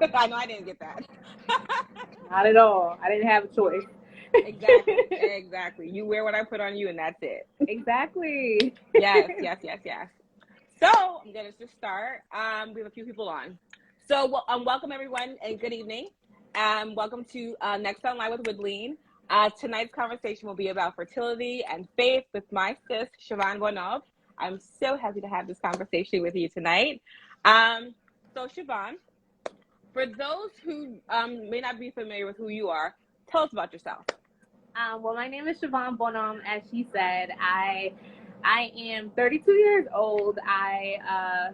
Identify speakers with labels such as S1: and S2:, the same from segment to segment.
S1: I know I didn't get that.
S2: Not at all. I didn't have a choice.
S1: Exactly. You wear what I put on you, and that's it.
S2: Exactly.
S1: Yes. So I'm gonna just start. We have a few people on. So welcome everyone and good evening. Welcome to Next Online with Wodline. Tonight's conversation will be about fertility and faith with my sis Schivane Bonhomme. I'm so happy to have this conversation with you tonight. So Schivane, for those who may not be familiar with who you are, tell us about yourself.
S2: Well, my name is Schivane Bonhomme. As she said, I am 32 years old. I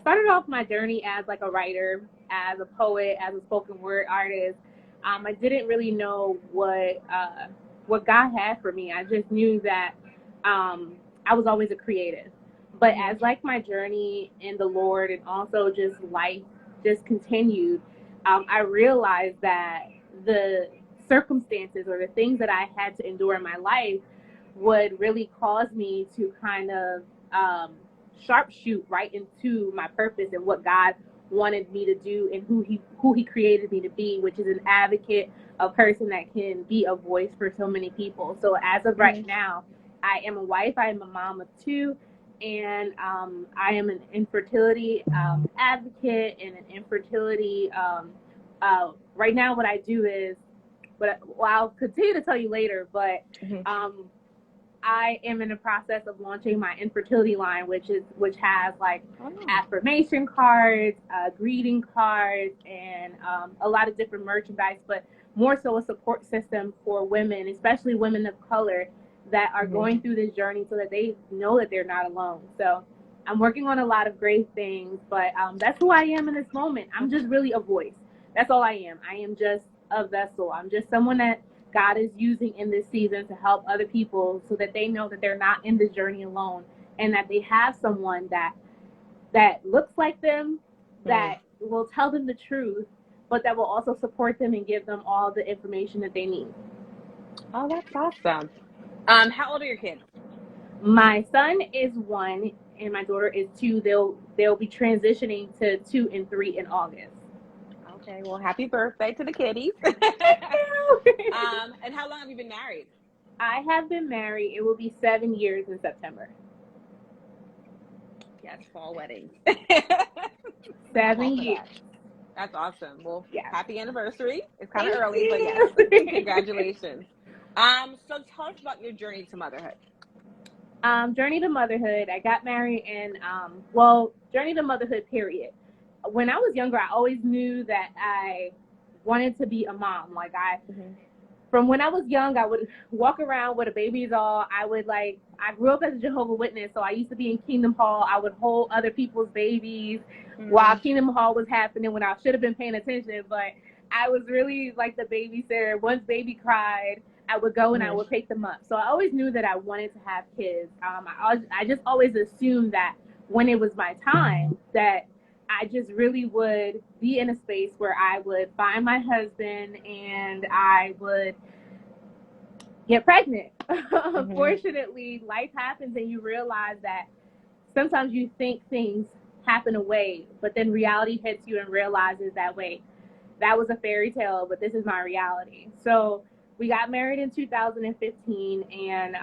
S2: started off my journey as like a writer, as a poet, as a spoken word artist. I didn't really know what God had for me. I just knew that I was always a creative. But as like my journey in the Lord and also just life just continued, I realized that the circumstances or the things that I had to endure in my life would really cause me to kind of sharpshoot right into my purpose and what God wanted me to do and who he created me to be, which is an advocate, a person that can be a voice for so many people. So as of right now, I am a wife, I am a mom of two, and I am an infertility advocate and an infertility right now what I do is, I'll continue to tell you later, but I am in the process of launching my infertility line, which has like affirmation cards, greeting cards, and a lot of different merchandise, but more so a support system for women, especially women of color that are going through this journey so that they know that they're not alone. So I'm working on a lot of great things, but that's who I am in this moment. I'm just really a voice. That's all I am. I am just a vessel. I'm just someone that God is using in this season to help other people so that they know that they're not in this journey alone and that they have someone that looks like them, that will tell them the truth, but that will also support them and give them all the information that they need.
S1: Oh, that's awesome. How old are your kids?
S2: My son is 1 and my daughter is 2. They'll be transitioning to 2 and 3 in August.
S1: Okay, well, happy birthday to the kitties. And how long have you been married?
S2: I have been married. It will be 7 years in September.
S1: Yes, fall wedding.
S2: 7 years.
S1: That's awesome. Well,
S2: yes.
S1: Happy anniversary. It's kind of early, but yes, congratulations. So tell us about your journey to motherhood.
S2: Journey to motherhood. I got married and journey to motherhood, period. When I was younger, I always knew that I wanted to be a mom. Like from when I was young, I would walk around with a baby doll. I grew up as a Jehovah's Witness, so I used to be in Kingdom Hall. I would hold other people's babies while Kingdom Hall was happening when I should have been paying attention. But I was really like the babysitter. Once baby cried, I would go and I would pick them up. So I always knew that I wanted to have kids. I just always assumed that when it was my time that I just really would be in a space where I would find my husband and I would get pregnant. Unfortunately, life happens and you realize that sometimes you think things happen away, but then reality hits you and realizes that, wait, that was a fairy tale, but this is my reality. So we got married in 2015 and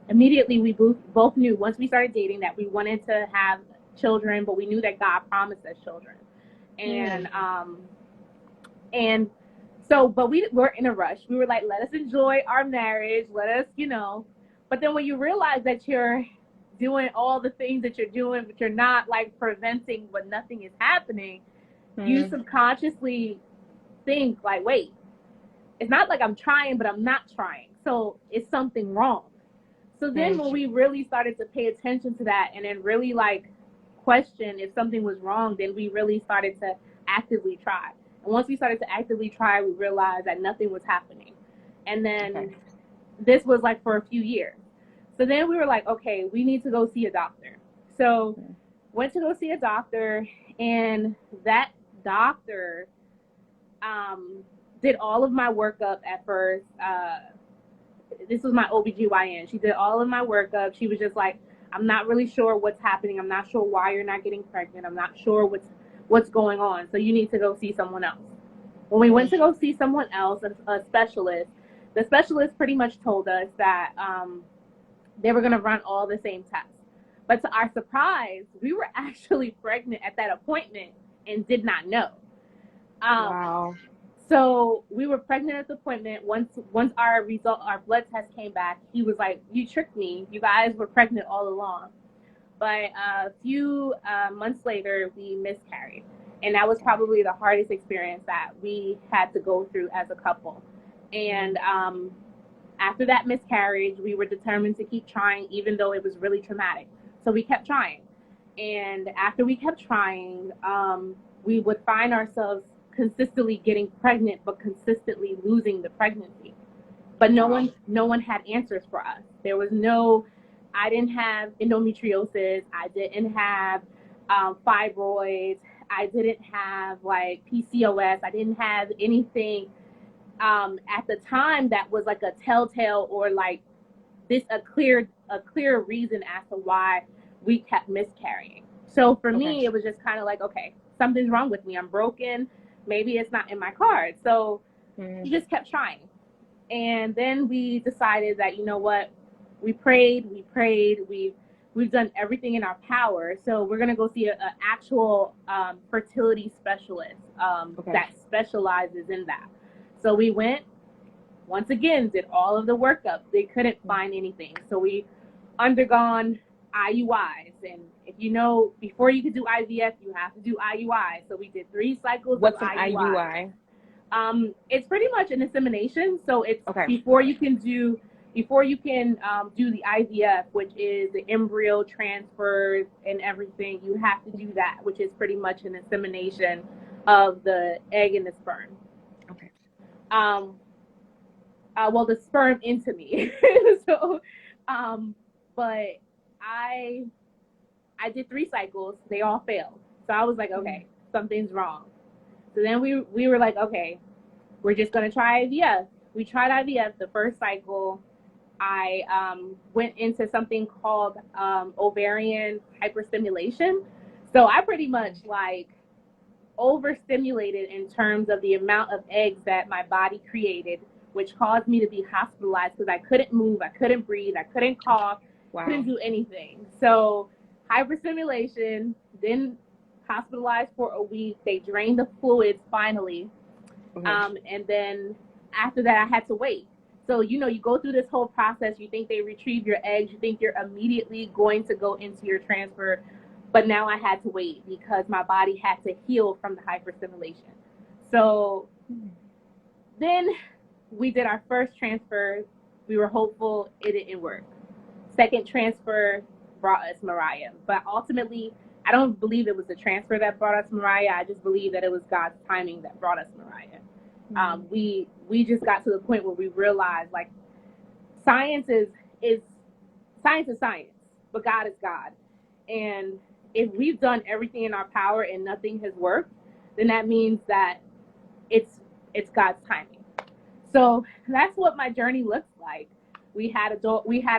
S2: immediately we both knew once we started dating that we wanted to have children, but we knew that God promised us children. But we were in a rush. We were like, let us enjoy our marriage. Let us, but then when you realize that you're doing all the things that you're doing, but you're not like preventing when nothing is happening, you subconsciously think like, wait, it's not like I'm trying, but I'm not trying. So it's something wrong. So then when we really started to pay attention to that and then really like question if something was wrong, then we really started to actively try. And once we started to actively try, we realized that nothing was happening. And then this was like for a few years. So then we were like, okay, we need to go see a doctor. So went to go see a doctor, and that doctor did all of my workup at first. This was my OBGYN. She did all of my workup. She was just like, I'm not really sure what's happening. I'm not sure why you're not getting pregnant. I'm not sure what's what's going on. So you need to go see someone else. When we went to go see someone else, a specialist, the specialist pretty much told us that they were going to run all the same tests. But to our surprise, we were actually pregnant at that appointment and did not know.
S1: Wow.
S2: So we were pregnant at the appointment. Once our blood test came back, he was like, "You tricked me. You guys were pregnant all along." But a few months later, we miscarried. And that was probably the hardest experience that we had to go through as a couple. And after that miscarriage, we were determined to keep trying, even though it was really traumatic. So we kept trying. And after we kept trying, we would find ourselves consistently getting pregnant, but consistently losing the pregnancy. But no one had answers for us. There was I didn't have endometriosis. I didn't have fibroids. I didn't have like PCOS. I didn't have anything at the time that was like a telltale or like a clear reason as to why we kept miscarrying. So for me, it was just kind of like, okay, something's wrong with me. I'm broken. Maybe it's not in my cards. So we just kept trying. And then we decided that, you know what, we prayed, we've done everything in our power. So we're going to go see an actual fertility specialist that specializes in that. So we went, once again, did all of the workup. They couldn't find anything. So we undergone IUIs. And if you know, before you could do IVF, you have to do IUI. So we did 3 cycles of IUI.
S1: What's an IUI?
S2: It's pretty much an insemination. So it's before you can do the IVF, which is the embryo transfers and everything. You have to do that, which is pretty much an insemination of the egg and the sperm.
S1: Okay.
S2: Well, the sperm into me. So, but I did 3 cycles. They all failed. So I was like, okay, something's wrong. So then we were like, okay, we're just going to try IVF. We tried IVF the first cycle. I went into something called ovarian hyperstimulation. So I pretty much like overstimulated in terms of the amount of eggs that my body created, which caused me to be hospitalized because I couldn't move, I couldn't breathe, I couldn't cough, couldn't do anything. So hyperstimulation, then hospitalized for a week. They drained the fluids finally. And then after that, I had to wait. So, you know, you go through this whole process. You think they retrieve your eggs. You think you're immediately going to go into your transfer. But now I had to wait because my body had to heal from the hyperstimulation. So then we did our first transfer. We were hopeful it didn't work. Second transfer brought us Mariah. But ultimately, I don't believe it was the transfer that brought us Mariah. I just believe that it was God's timing that brought us Mariah. We just got to the point where we realized, like, science is science, but God is God. And if we've done everything in our power and nothing has worked, then that means that it's God's timing. So that's what my journey looks like. We had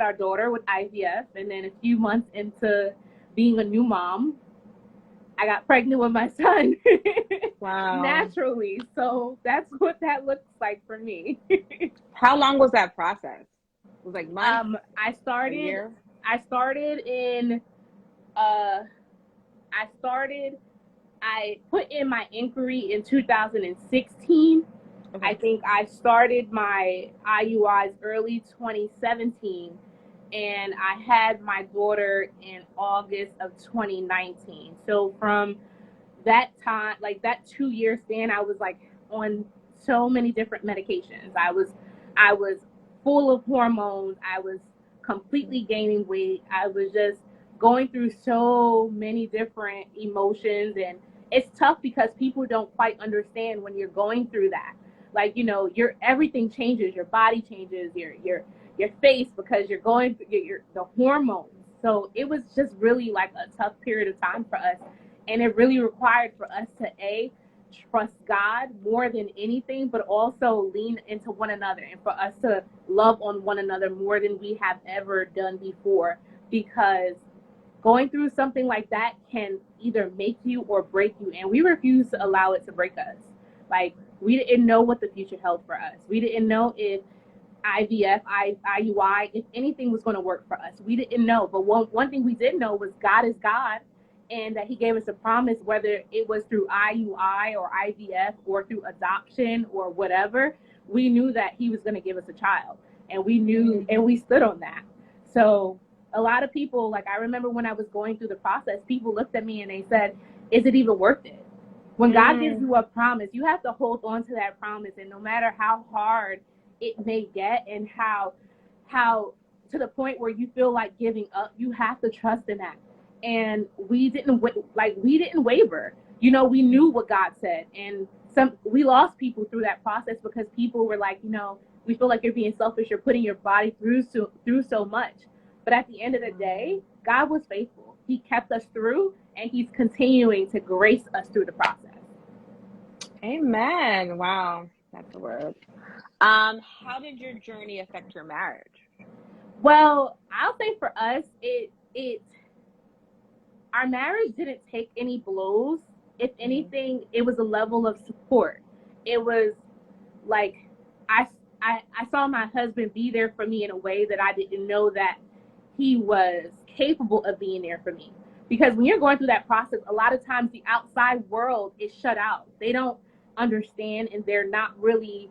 S2: our daughter with IVF, and then a few months into being a new mom, I got pregnant with my son.
S1: Wow.
S2: Naturally. So that's what that looks like for me.
S1: How long was that process? It was like months?
S2: I put in my inquiry in 2016. I think I started my IUIs early 2017. And I had my daughter in August of 2019. So from that time, like that 2-year span, I was like on so many different medications. I was full of hormones. I was completely gaining weight. I was just going through so many different emotions. And it's tough because people don't quite understand when you're going through that. Like, you know, everything changes. Your body changes. Your face, because you're going through the hormones. So it was just really like a tough period of time for us. And it really required for us to trust God more than anything, but also lean into one another and for us to love on one another more than we have ever done before. Because going through something like that can either make you or break you, and we refuse to allow it to break us. Like, we didn't know what the future held for us. We didn't know if IVF, IUI, if anything was going to work for us. We didn't know. But one thing we did know was God is God, and that he gave us a promise, whether it was through IUI or IVF or through adoption or whatever, we knew that he was going to give us a child. And we knew, and we stood on that. So a lot of people, like, I remember when I was going through the process, people looked at me and they said, is it even worth it? When God gives you a promise, you have to hold on to that promise. And no matter how hard it may get, and how to the point where you feel like giving up, you have to trust in that. And we didn't waver. You know, we knew what God said. And we lost people through that process because people were like, you know, we feel like you're being selfish, you're putting your body through so much. But at the end of the day, God was faithful. He kept us through, and he's continuing to grace us through the process.
S1: Amen. Wow, that's a word. How did your journey affect your marriage?
S2: Well, I'll say for us, our marriage didn't take any blows. If anything, it was a level of support. It was like I saw my husband be there for me in a way that I didn't know that he was capable of being there for me. Because when you're going through that process, a lot of times the outside world is shut out. They don't understand, and they're not really,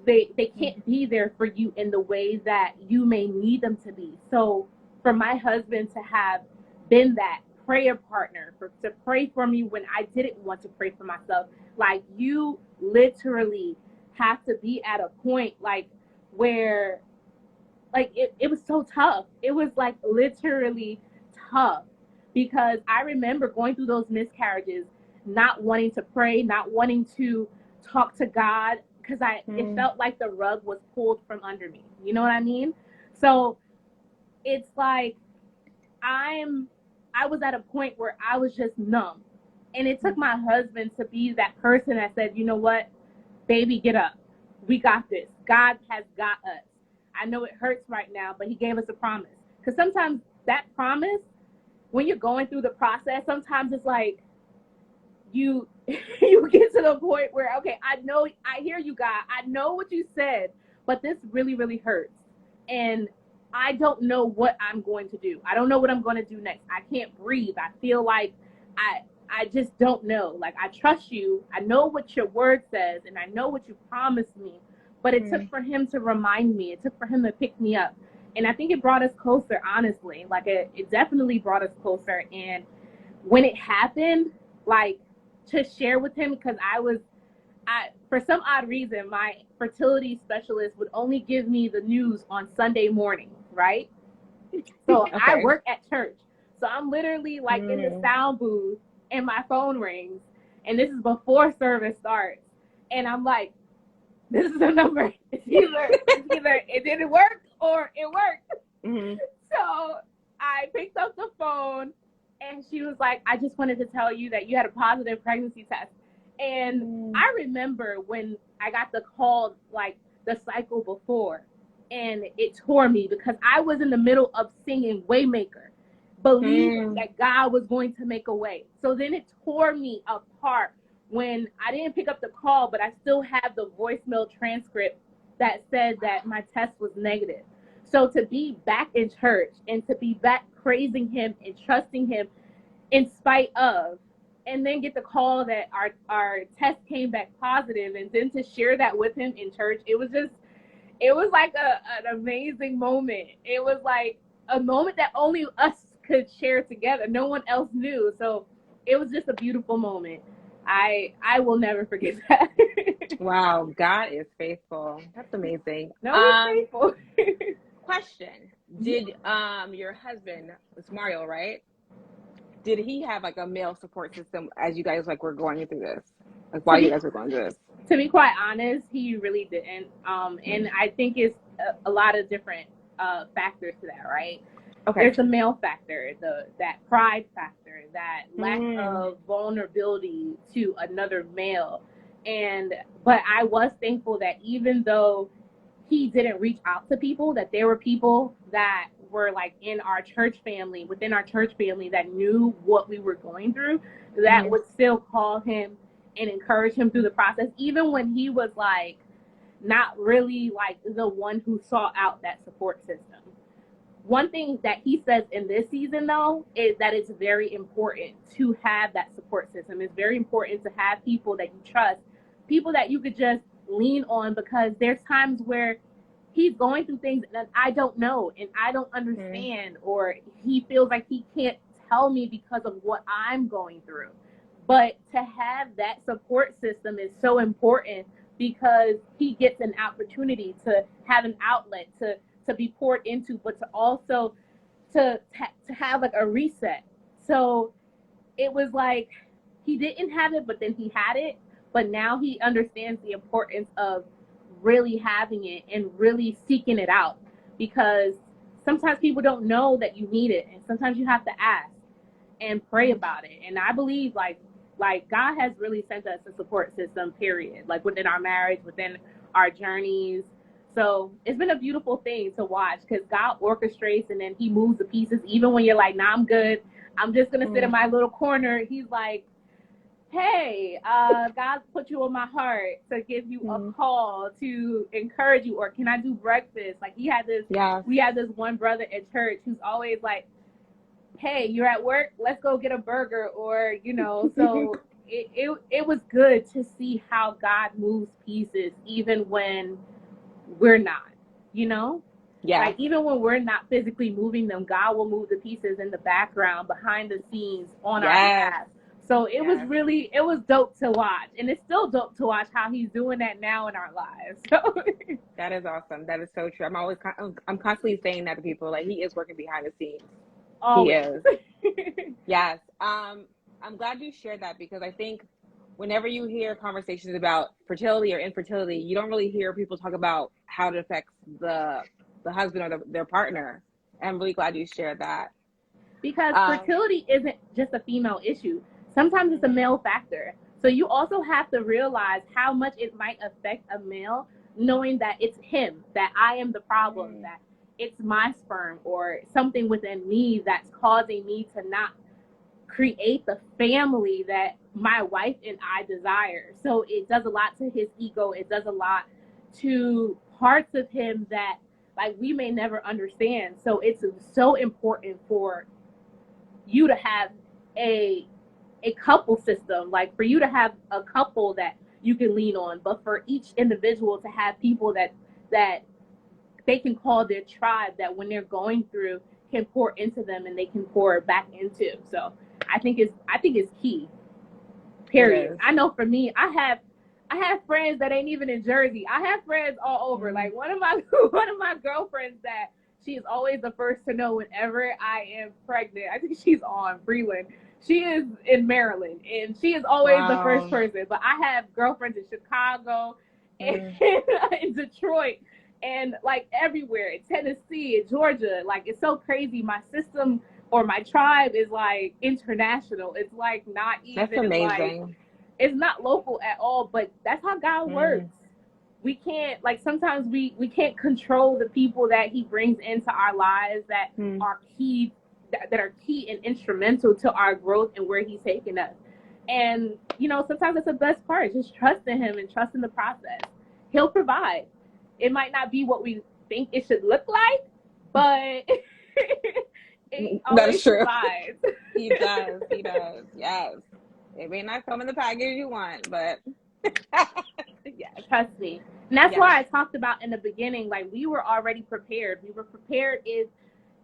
S2: they can't be there for you in the way that you may need them to be. So for my husband to have been that prayer partner, to pray for me when I didn't want to pray for myself, like, you literally have to be at a point like where, like, it was so tough. It was like literally tough, because I remember going through those miscarriages, not wanting to pray, not wanting to talk to God, because it felt like the rug was pulled from under me. You know what I mean? So it's like I was at a point where I was just numb. And it took my husband to be that person that said, you know what, baby, get up. We got this. God has got us. I know it hurts right now, but he gave us a promise. Because sometimes that promise, when you're going through the process, sometimes it's like you get to the point where, okay, I hear you, God. I know what you said, but this really, really hurts. And I don't know what I'm going to do. I don't know what I'm going to do next. I can't breathe. I feel like I just don't know. Like, I trust you. I know what your word says, and I know what you promised me. But it took for him to remind me. It took for him to pick me up. And I think it brought us closer, honestly. Like, it definitely brought us closer. And when it happened, like, to share with him, because for some odd reason, my fertility specialist would only give me the news on Sunday morning, right? So okay. I work at church. So I'm literally like in the sound booth, and my phone rings, and this is before service starts. And I'm like, this is the number. It's either it didn't work or it worked. So I picked up the phone, and she was like, I just wanted to tell you that you had a positive pregnancy test. And I remember when I got the call, like the cycle before, and it tore me, because I was in the middle of singing Waymaker, believing that God was going to make a way. So then it tore me apart when I didn't pick up the call, but I still have the voicemail transcript that said that my test was negative. So to be back in church and to be back praising him and trusting him in spite of, and then get the call that our test came back positive, and then to share that with him in church, it was like an amazing moment. It was like a moment that only us could share together. No one else knew. So it was just a beautiful moment. I will never forget that.
S1: Wow, God is faithful. That's amazing.
S2: No, he's faithful.
S1: Question: did your husband, it's Mario, right? Did he have like a male support system as you guys like were going through this? Like while you guys were going through this?
S2: To be quite honest, he really didn't. And I think it's a lot of different factors to that, right? Okay. There's the male factor, that pride factor, that lack of vulnerability to another male. But I was thankful that even though he didn't reach out to people, that there were people that were like in our church family, within our church family, that knew what we were going through, that would still call him and encourage him through the process, even when he was like not really like the one who sought out that support system. One thing that he says in this season, though, is that it's very important to have that support system. It's very important to have people that you trust, people that you could just lean on, because there's times where he's going through things that I don't know and I don't understand, or he feels like he can't tell me because of what I'm going through. But to have that support system is so important, because he gets an opportunity to have an outlet to be poured into, but to also to have like a reset. So it was like he didn't have it, but then he had it. But now he understands the importance of really having it and really seeking it out, because sometimes people don't know that you need it, and sometimes you have to ask and pray about it. And I believe like God has really sent us a support system, period, like within our marriage, within our journeys. So it's been a beautiful thing to watch, because God orchestrates and then he moves the pieces. Even when you're like, nah, I'm good, I'm just going to sit in my little corner. He's like, hey, God put you on my heart to give you a call to encourage you, or can I do breakfast? Like we had this one brother at church who's always like, hey, you're at work, let's go get a burger, or, you know, so it was good to see how God moves pieces, even when we're not, you know? Yeah. Like even when we're not physically moving them, God will move the pieces in the background, behind the scenes, on our behalf. So it was dope to watch, and it's still dope to watch how he's doing that now in our lives. So
S1: that is awesome. That is so true. I'm constantly saying that to people, like he is working behind the scenes. Always. He is. Yes. I'm glad you shared that, because I think whenever you hear conversations about fertility or infertility, you don't really hear people talk about how it affects the husband or their partner. And I'm really glad you shared that.
S2: Because fertility isn't just a female issue. Sometimes it's a male factor. So you also have to realize how much it might affect a male, knowing that it's him, that I am the problem, that it's my sperm or something within me that's causing me to not create the family that my wife and I desire. So it does a lot to his ego. It does a lot to parts of him that like we may never understand. So it's so important for you to have a couple system, like for you to have a couple that you can lean on, but for each individual to have people that they can call their tribe, that when they're going through can pour into them and they can pour back into. So I think it's key. Period. I know for me, I have friends that ain't even in Jersey. I have friends all over. Like one of my girlfriends that she is always the first to know whenever I am pregnant. I think she's on Freeland. She is in Maryland, and she is always the first person. But I have girlfriends in Chicago and in Detroit and like everywhere, in Tennessee, in Georgia. Like it's so crazy. My system or my tribe is like international. It's like not even. That's amazing. Like, it's not local at all, but that's how God works. We can't, like, sometimes we can't control the people that he brings into our lives that are key, that are key and instrumental to our growth and where he's taking us. And, you know, sometimes that's the best part, just trusting him and trusting the process. He'll provide. It might not be what we think it should look like, but it always provides.
S1: He does, yes. It may not come in the package you want, but
S2: yeah, trust me. And that's why I talked about in the beginning, like we were already prepared. We were prepared if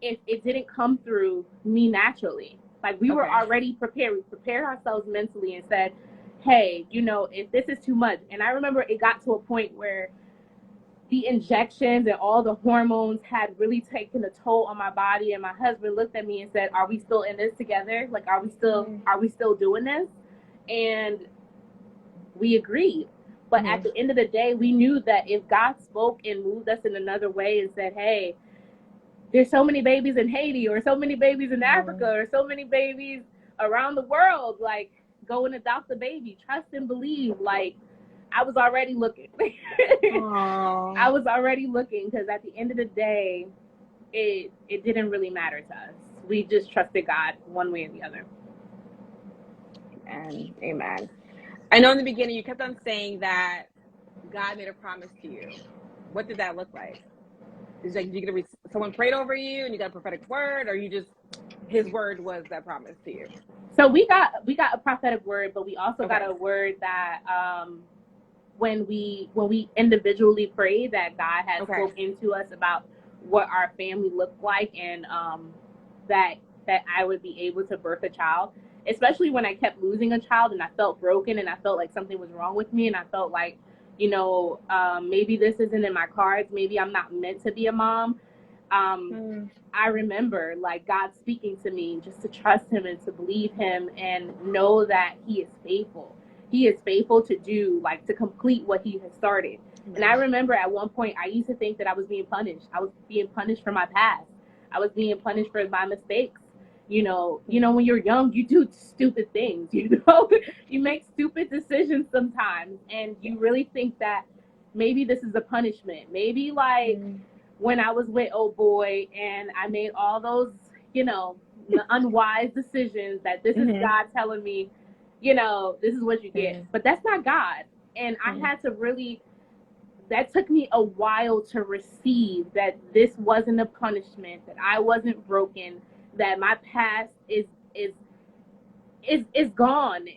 S2: it didn't come through me naturally. Like we were already prepared. We prepared ourselves mentally and said, hey, you know, if this is too much. And I remember it got to a point where the injections and all the hormones had really taken a toll on my body. And my husband looked at me and said, are we still in this together? Like, are we still doing this? And we agreed. But at the end of the day, we knew that if God spoke and moved us in another way and said, hey, there's so many babies in Haiti or so many babies in Africa or so many babies around the world, like, go and adopt a baby. Trust and believe. Like, I was already looking. I was already looking, because at the end of the day, it didn't really matter to us. We just trusted God one way or the other.
S1: And amen. I know in the beginning you kept on saying that God made a promise to you. What did that look like? Is like someone prayed over you and you got a prophetic word, or you just his word was that promise to you?
S2: So we got a prophetic word, but we also got a word that when we individually prayed, that God had spoken to us about what our family looked like, and that I would be able to birth a child. Especially when I kept losing a child and I felt broken and I felt like something was wrong with me, and I felt like, maybe this isn't in my cards. Maybe I'm not meant to be a mom. I remember like God speaking to me just to trust him and to believe him and know that he is faithful. He is faithful to complete what he has started. Mm-hmm. And I remember at one point I used to think that I was being punished. I was being punished for my past. I was being punished for my mistakes. When you're young, you do stupid things, you make stupid decisions sometimes, and you really think that maybe this is a punishment. Maybe when I was with old boy and I made all those, unwise decisions, that this is God telling me, this is what you get. But that's not God. And I had to really, that took me a while to receive that this wasn't a punishment, that I wasn't broken, that my past is gone.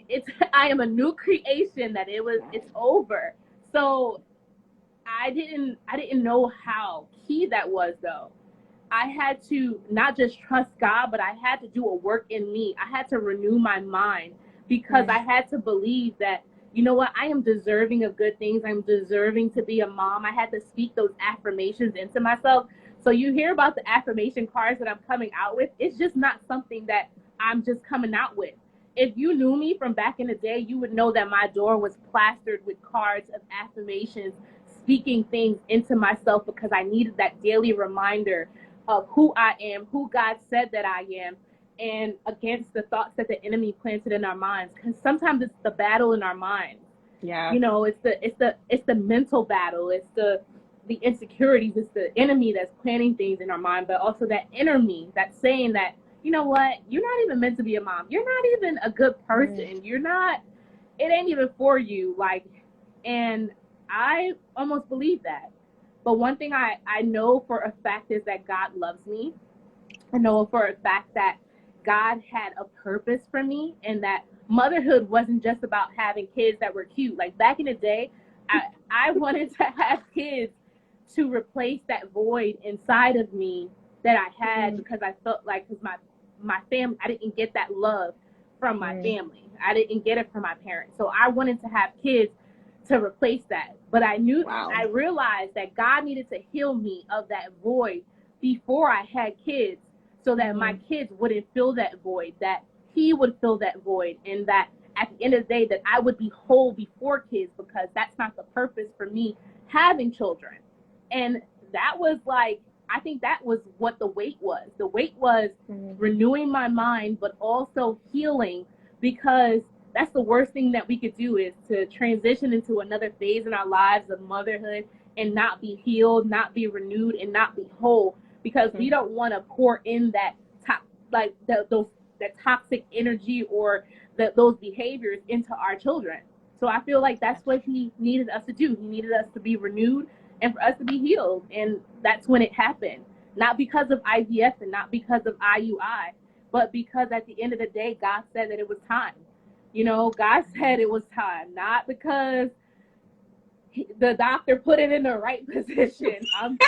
S2: I am a new creation, that it's over. So I didn't know how key that was, though. I had to not just trust God, but I had to do a work in me. I had to renew my mind, because I had to believe that, I am deserving of good things. I'm deserving to be a mom. I had to speak those affirmations into myself. So you hear about the affirmation cards that I'm coming out with. It's just not something that I'm just coming out with. If you knew me from back in the day, you would know that my door was plastered with cards of affirmations, speaking things into myself, because I needed that daily reminder of who I am, who God said that I am, and against the thoughts that the enemy planted in our minds. Because sometimes it's the battle in our minds.
S1: Yeah.
S2: It's the mental battle. It's the insecurities. It's the enemy that's planting things in our mind, but also that inner me that's saying that, you know what, you're not even meant to be a mom. You're not even a good person. You're not, it ain't even for you. And I almost believe that. But one thing I know for a fact is that God loves me. I know for a fact that God had a purpose for me, and that motherhood wasn't just about having kids that were cute. Like back in the day, I wanted to have kids to replace that void inside of me that I had, because I felt like, because my family, I didn't get that love from my family. I didn't get it from my parents. So I wanted to have kids to replace that. But I knew, I realized that God needed to heal me of that void before I had kids, so that my kids wouldn't fill that void, that he would fill that void, and that at the end of the day that I would be whole before kids, because that's not the purpose for me having children. And that was I think that was what the weight was. The weight was renewing my mind, but also healing, because that's the worst thing that we could do, is to transition into another phase in our lives of motherhood and not be healed, not be renewed, and not be whole, because we don't want to pour in that toxic energy or those behaviors into our children. So I feel like that's what he needed us to do. He needed us to be renewed and for us to be healed. And that's when it happened. Not because of IVF and not because of IUI, but because at the end of the day, God said that it was time. God said it was time, not because the doctor put it in the right position. I'm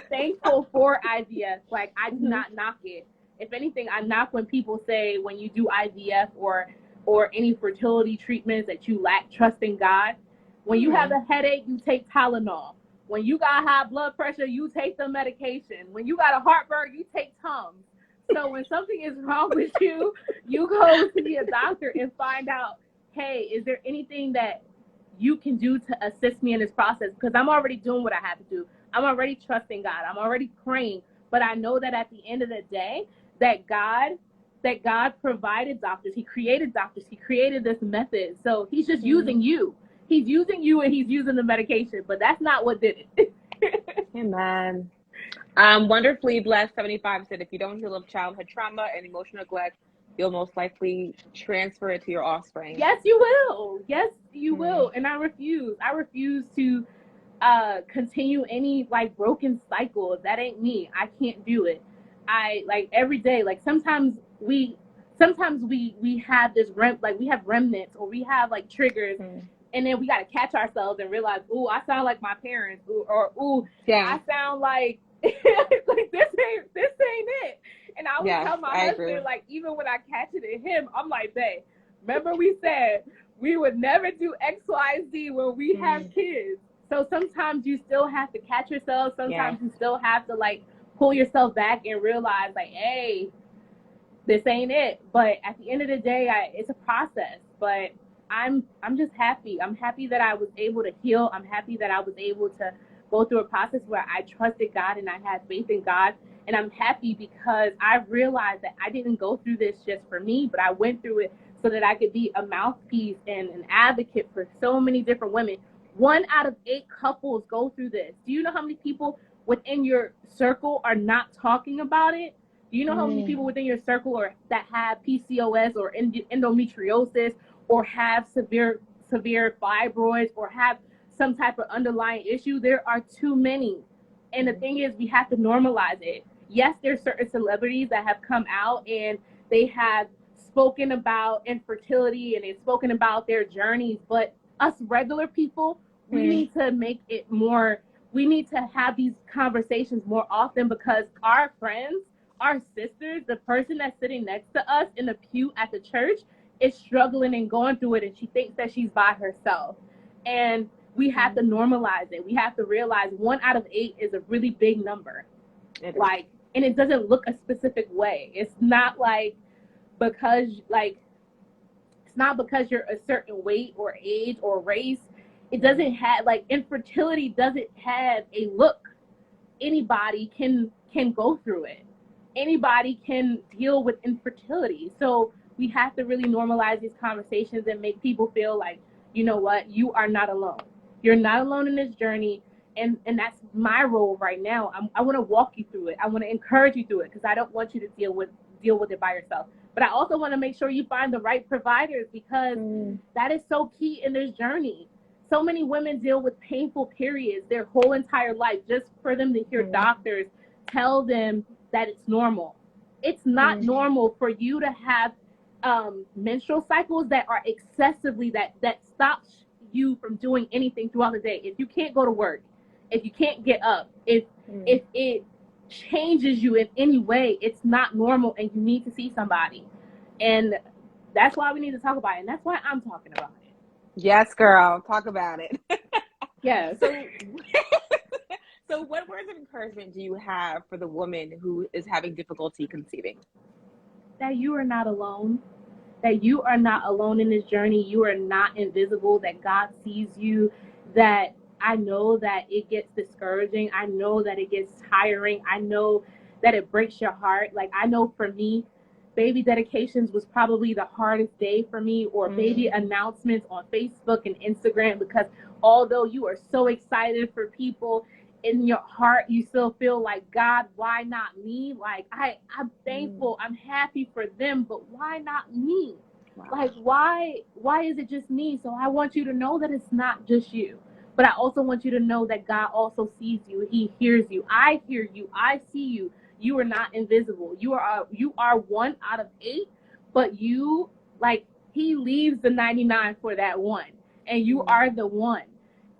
S2: thankful for IVF. I do not knock it. If anything, I knock when people say when you do IVF or any fertility treatments that you lack trust in God. When you have a headache, you take Tylenol. When you got high blood pressure, you take the medication. When you got a heartburn, you take Tums. So when something is wrong with you, you go to see a doctor and find out, hey, is there anything that you can do to assist me in this process? Because I'm already doing what I have to do. I'm already trusting God. I'm already praying. But I know that at the end of the day, that God provided doctors. He created doctors. He created this method. So he's just using you. He's using you, and he's using the medication. But that's not what did it.
S1: Amen. Wonderfully Blessed 75 said, if you don't heal of childhood trauma and emotional neglect, you'll most likely transfer it to your offspring.
S2: Yes, you will. Yes, you will. And I refuse. I refuse to continue any like broken cycle. That ain't me. I can't do it. I like every day. Like sometimes we have this we have remnants, or we have like triggers, and then we got to catch ourselves and realize, ooh, I sound like my parents, ooh, I sound like like this ain't it. And I always tell my husband, like, even when I catch it in him, I'm like, babe, remember we said we would never do X, Y, Z when we have kids. So sometimes you still have to catch yourself. Sometimes you still have to like pull yourself back and realize, like, hey, this ain't it. But at the end of the day, it's a process. But I'm just happy. I'm happy that I was able to heal. I'm happy that I was able to go through a process where I trusted God and I had faith in God. And I'm happy because I realized that I didn't go through this just for me, but I went through it so that I could be a mouthpiece and an advocate for so many different women. 1 out of 8 couples go through this. Do you know how many people within your circle are not talking about it? Do you know how many people within your circle that have PCOS or endometriosis, or have severe fibroids, or have some type of underlying issue? There are too many. And the thing is, we have to normalize it. Yes, there's certain celebrities that have come out and they have spoken about infertility and they've spoken about their journeys, but us regular people, we need to make it more, we need to have these conversations more often, because our friends, our sisters, the person that's sitting next to us in the pew at the church is struggling and going through it, and she thinks that she's by herself. And we have to normalize it. We have to realize 1 out of 8 is a really big number. Like, and it doesn't look a specific way. It's not like because you're a certain weight or age or race. It doesn't have, like, infertility doesn't have a look. Anybody can go through it. Anybody can deal with infertility. So we have to really normalize these conversations and make people feel like, you know what, you are not alone. You're not alone in this journey. And that's my role right now. I want to walk you through it. I want to encourage you through it, because I don't want you to deal with it by yourself. But I also want to make sure you find the right providers, because that is so key in this journey. So many women deal with painful periods their whole entire life, just for them to hear doctors tell them that it's normal. It's not normal for you to have menstrual cycles that are excessively, that stops you from doing anything throughout the day. If you can't go to work, if you can't get up, if it changes you in any way, it's not normal, and you need to see somebody. And that's why we need to talk about it, and that's why I'm talking about it.
S1: Yes, girl, talk about it.
S2: Yeah.
S1: So what words of encouragement do you have for the woman who is having difficulty conceiving?
S2: That you are not alone. That you are not alone in this journey. You are not invisible. That God sees you. That I know that it gets discouraging. I know that it gets tiring. I know that it breaks your heart. Like, I know for me, baby dedications was probably the hardest day for me, or baby announcements on Facebook and Instagram, because although you are so excited for people, in your heart you still feel like, God, why not me? Like, I'm thankful, I'm happy for them, but why not me? Wow. Like, why is it just me? So I want you to know that it's not just you, but I also want you to know that God also sees you. He hears you. I hear you. I see you. You are not invisible. You are 1 out of 8, but you, like, he leaves the 99 for that one, and you are the one.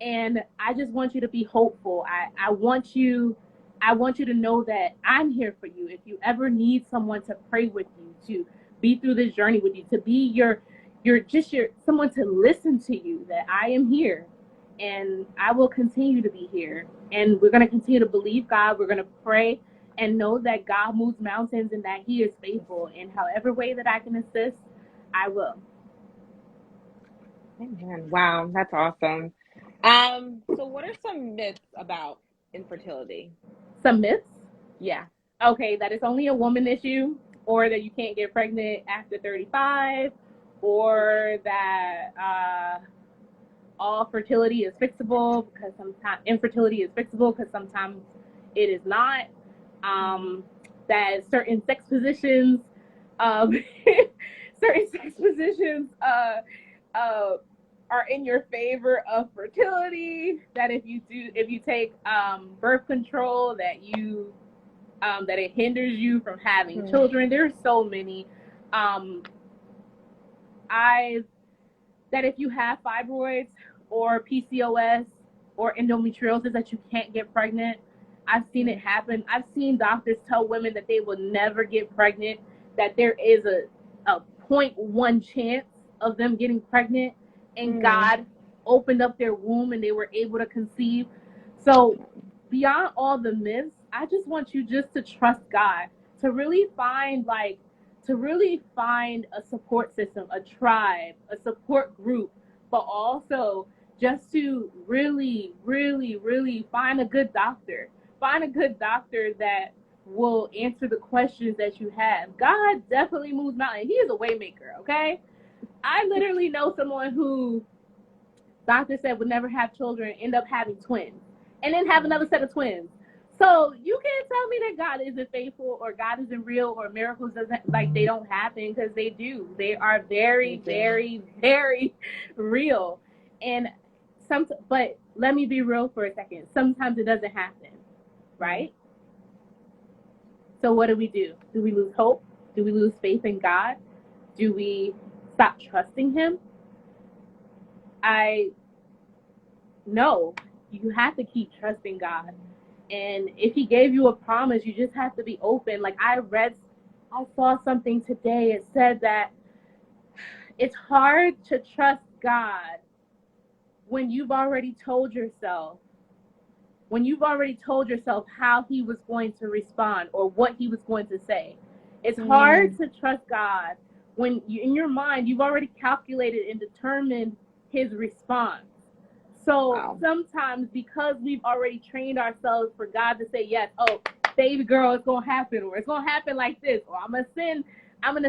S2: And I just want you to be hopeful. I want you to know that I'm here for you. If you ever need someone to pray with you, to be through this journey with you, to be your someone to listen to you, that I am here, and I will continue to be here. And we're going to continue to believe God. We're going to pray and know that God moves mountains and that he is faithful. In however way that I can assist, I will.
S1: Amen. Wow, that's awesome. So what are some myths about infertility?
S2: Some myths?
S1: Yeah.
S2: Okay, that it's only a woman issue, or that you can't get pregnant after 35, or that all fertility is fixable, because sometimes infertility is fixable, because sometimes it is not. that certain sex positions, um, certain sex positions are in your favor of fertility. That if you take birth control, that that it hinders you from having children. There's so many. That if you have fibroids or PCOS or endometriosis that you can't get pregnant. I've seen it happen. I've seen doctors tell women that they will never get pregnant, that there is a 0.1 chance of them getting pregnant, and God opened up their womb and they were able to conceive. So beyond all the myths, I just want you just to trust God, to really find a support system, a tribe, a support group, but also just to really, really, really find a good doctor. Find a good doctor that will answer the questions that you have. God definitely moves mountains. He is a way maker, okay? I literally know someone who doctor said would never have children, end up having twins, and then have another set of twins. So you can't tell me that God isn't faithful or God isn't real or miracles they don't happen, because they do. They are very, very, very real. And but let me be real for a second. Sometimes it doesn't happen, right? So what do? Do we lose hope? Do we lose faith in God? Do we stop trusting him? No, you have to keep trusting God. And if he gave you a promise, you just have to be open. Like I saw something today. It said that it's hard to trust God when you've already told yourself how he was going to respond or what he was going to say. It's hard to trust God when in your mind, you've already calculated and determined his response. So sometimes, because we've already trained ourselves for God to say yes, oh, baby girl, it's gonna happen, or it's gonna happen like this, or I'm gonna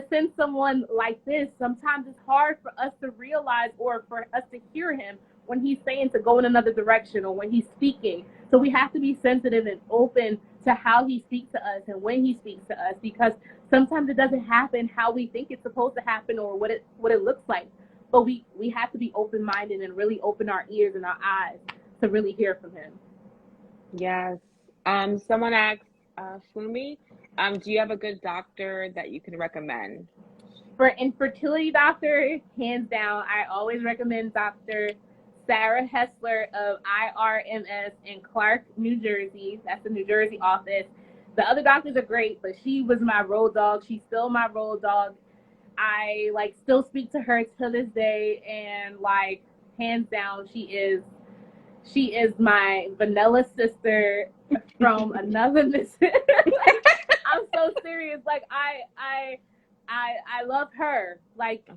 S2: send someone like this. Sometimes it's hard for us to realize or for us to hear him when he's saying to go in another direction or when he's speaking. So we have to be sensitive and open to how he speaks to us and when he speaks to us, because sometimes it doesn't happen how we think it's supposed to happen or what it looks like. But we have to be open-minded and really open our ears and our eyes to really hear from him.
S1: Yes. Someone asked, Shumi, do you have a good doctor that you can recommend?
S2: For Infertility Doctor, hands down, I always recommend Dr. Sarah Hessler of IRMS in Clark, New Jersey. That's the New Jersey office. The other doctors are great, but she was my road dog. She's still my road dog. I still speak to her to this day, and hands down, she is my vanilla sister from another mission. I'm so serious. I love her.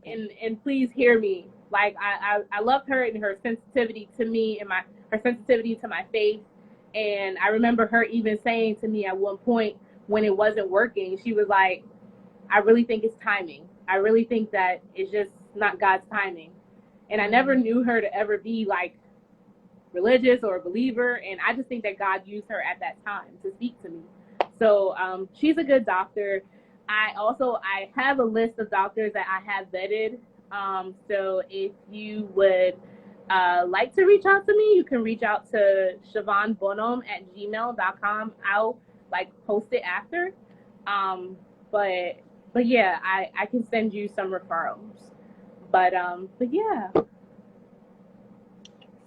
S2: And please hear me. I love her and her sensitivity to me and her sensitivity to my faith. And I remember her even saying to me at one point when it wasn't working, she was like, I really think it's timing. I really think that it's just not God's timing. And I never knew her to ever be religious or a believer. And I just think that God used her at that time to speak to me. So she's a good doctor. I have a list of doctors that I have vetted. So if you would like to reach out to me, you can reach out to Schivane Bonhomme at gmail.com. I'll post it after. But yeah, I can send you some referrals. But yeah.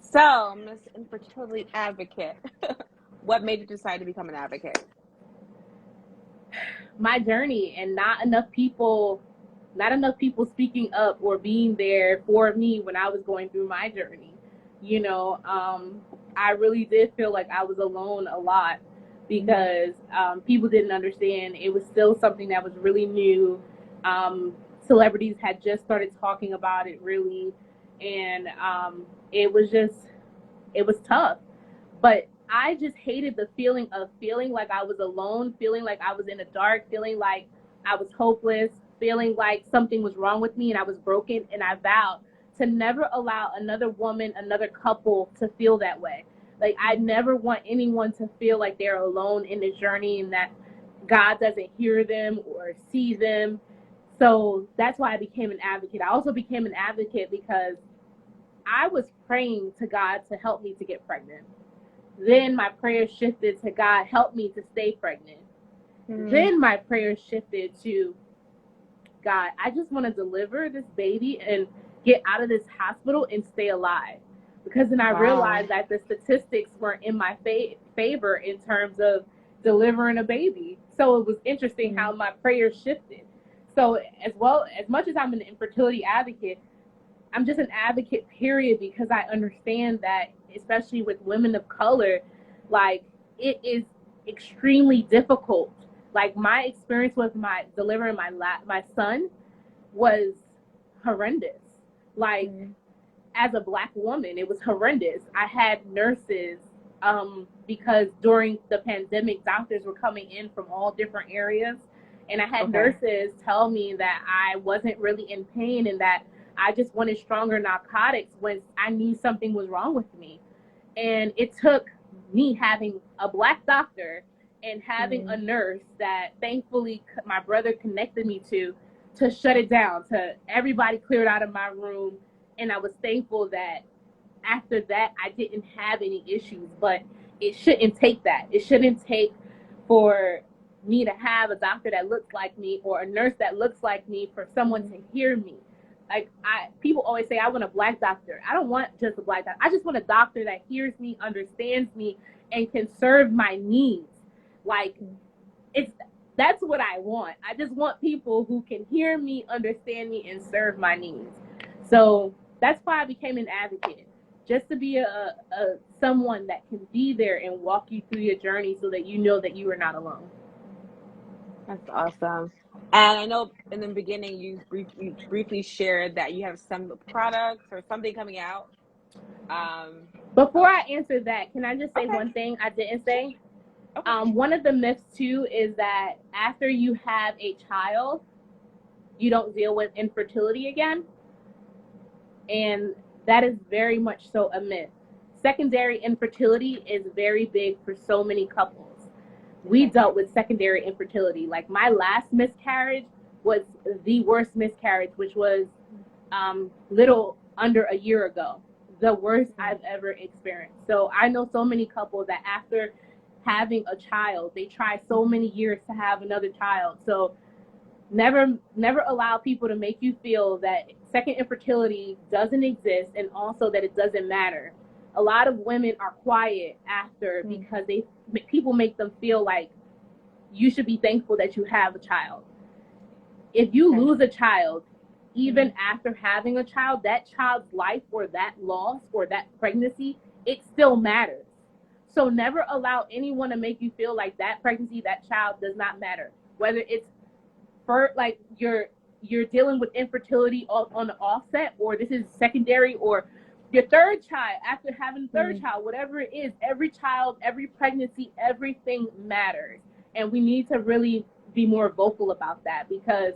S1: So, Miss Infertility Advocate, what made you decide to become an advocate?
S2: My journey, and not enough people speaking up or being there for me when I was going through my journey. I really did feel like I was alone a lot, because people didn't understand. It was still something that was really new. Celebrities had just started talking about it, really, and it was tough. But I just hated the feeling like I was alone, feeling like I was in the dark, feeling like I was hopeless, feeling like something was wrong with me and I was broken. And I vowed to never allow another woman, another couple to feel that way. Like, I never want anyone to feel like they're alone in the journey and that God doesn't hear them or see them. So that's why I became an advocate. I also became an advocate because I was praying to God to help me to get pregnant. Then my prayer shifted to God, help me to stay pregnant. Then my prayer shifted to God, I just want to deliver this baby and get out of this hospital and stay alive. Because then I realized that the statistics weren't in my favor in terms of delivering a baby. So it was interesting how my prayer shifted. So as much as I'm an infertility advocate, I'm just an advocate, period, because I understand that, especially with women of color, like, it is extremely difficult. Like, my experience with delivering my son was horrendous. Like, as a Black woman, it was horrendous. I had nurses, because during the pandemic, doctors were coming in from all different areas, and I had nurses tell me that I wasn't really in pain and that I just wanted stronger narcotics when I knew something was wrong with me. And it took me having a Black doctor and having a nurse that thankfully my brother connected me to shut it down, to everybody cleared out of my room. And I was thankful that after that, I didn't have any issues. But it shouldn't take that. It shouldn't take for me to have a doctor that looks like me or a nurse that looks like me for someone to hear me. Like, people always say, I want a Black doctor. I don't want just a Black doctor. I just want a doctor that hears me, understands me, and can serve my needs. Like, that's what I want. I just want people who can hear me, understand me, and serve my needs. So that's why I became an advocate, just to be a someone that can be there and walk you through your journey so that you know that you are not alone.
S1: That's awesome. And I know in the beginning you briefly shared that you have some products or something coming out.
S2: Before I answer that, can I just say one thing I didn't say? One of the myths too is that after you have a child, you don't deal with infertility again. And that is very much so a myth. Secondary infertility is very big for so many couples. We dealt with secondary infertility. Like, my last miscarriage was the worst miscarriage, which was little under a year ago. The worst I've ever experienced. So I know so many couples that after having a child, they try so many years to have another child. So never allow people to make you feel that second infertility doesn't exist and also that it doesn't matter. A lot of women are quiet after because people make them feel like you should be thankful that you have a child. If you lose a child, even after having a child, that child's life or that loss or that pregnancy, it still matters. So never allow anyone to make you feel like that pregnancy, that child does not matter. Whether it's like you're dealing with infertility on the offset, or this is secondary, or your third child, after having a third child, whatever it is, every child, every pregnancy, everything matters. And we need to really be more vocal about that, because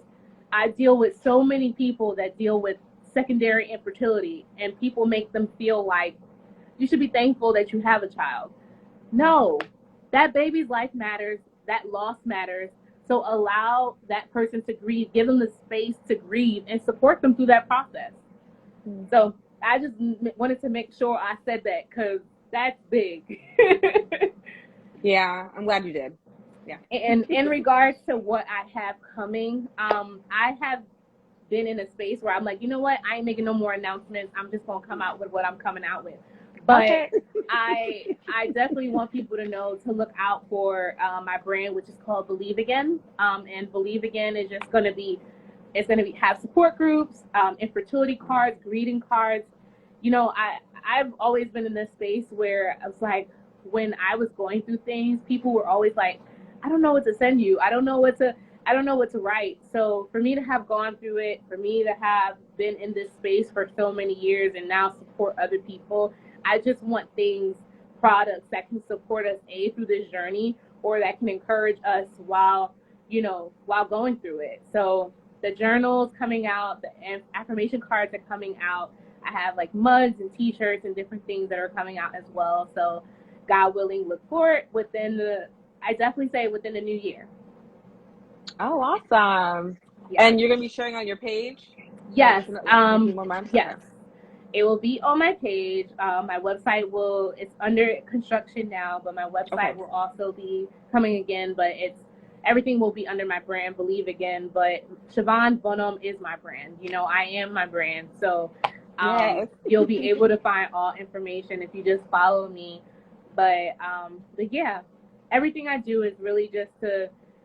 S2: I deal with so many people that deal with secondary infertility, and people make them feel like you should be thankful that you have a child. No, that baby's life matters. That loss matters. So allow that person to grieve, give them the space to grieve, and support them through that process. So I just wanted to make sure I said that, because that's big.
S1: Yeah, I'm glad you did. Yeah.
S2: And in regards to what I have coming, I have been in a space where I'm like, you know what? I ain't making no more announcements. I'm just going to come out with what I'm coming out with. But I definitely want people to know to look out for my brand, which is called Believe Again. And Believe Again is just going to be, it's going to have support groups, infertility cards, greeting cards. You know, I've always been in this space where I was like, when I was going through things, people were always like, I don't know what to send you. I don't know what to write. So for me to have gone through it, for me to have been in this space for so many years and now support other people, I just want products that can support us through this journey, or that can encourage us while going through it. So the journals coming out, the affirmation cards are coming out. I have like mugs and t-shirts and different things that are coming out as well. So God willing, look for it I definitely say within the new year.
S1: Oh, awesome.
S2: Yeah.
S1: And you're going to be sharing on your page?
S2: Yes.
S1: In a few more months?
S2: Yes.
S1: Okay.
S2: It will be on my page. My website it's under construction now, but my website will also be coming again, but everything will be under my brand, Believe Again. But Schivane Bonhomme is my brand. You know, I am my brand. So
S1: Yes.
S2: you'll be able to find all information if you just follow me. But yeah, everything I do is really just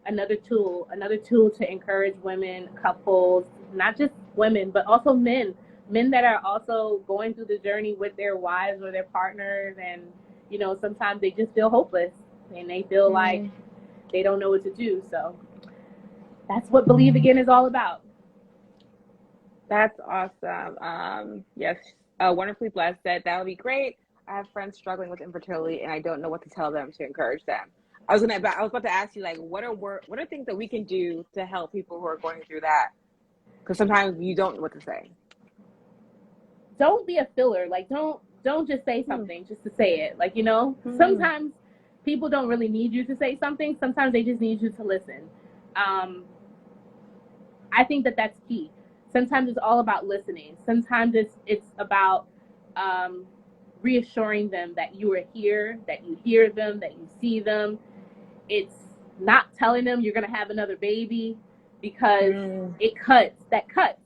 S2: another tool to encourage women, couples, not just women, but also men that are also going through the journey with their wives or their partners. And, you know, sometimes they just feel hopeless and they feel like they don't know what to do. So that's what Believe Again is all about.
S1: That's awesome. Yes, wonderfully blessed. That would be great. I have friends struggling with infertility, and I don't know what to tell them to encourage them. I was about to ask you, like, what are things that we can do to help people who are going through that? Because sometimes you don't know what to say.
S2: Don't be a filler. Like, don't just say something just to say it. Like, you know, sometimes people don't really need you to say something. Sometimes they just need you to listen. I think that's key. Sometimes it's all about listening. Sometimes it's about reassuring them that you are here, that you hear them, that you see them. It's not telling them you're going to have another baby, because it cuts,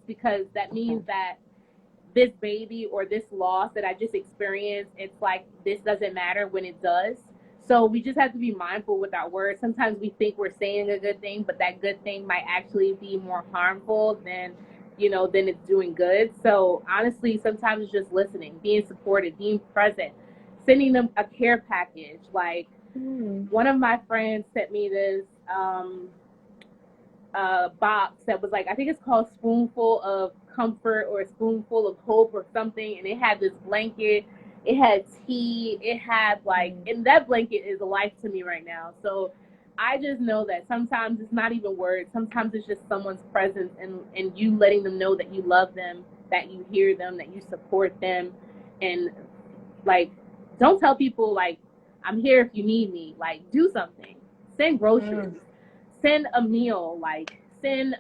S2: because that means that this baby or this loss that I just experienced, it's like, this doesn't matter when it does. So we just have to be mindful with our words. Sometimes we think we're saying a good thing, but that good thing might actually be more harmful than it's doing good. So honestly, sometimes it's just listening, being supportive, being present, sending them a care package. Like, one of my friends sent me this box that was like, I think it's called Spoonful of Comfort or Spoonful of Hope or something, and it had this blanket, it had tea, it had like, and that blanket is a life to me right now. So I just know that sometimes it's not even words, sometimes it's just someone's presence and you letting them know that you love them, that you hear them, that you support them. And like, don't tell people like, I'm here if you need me. Like, do something. Send groceries. Send a meal. Like, send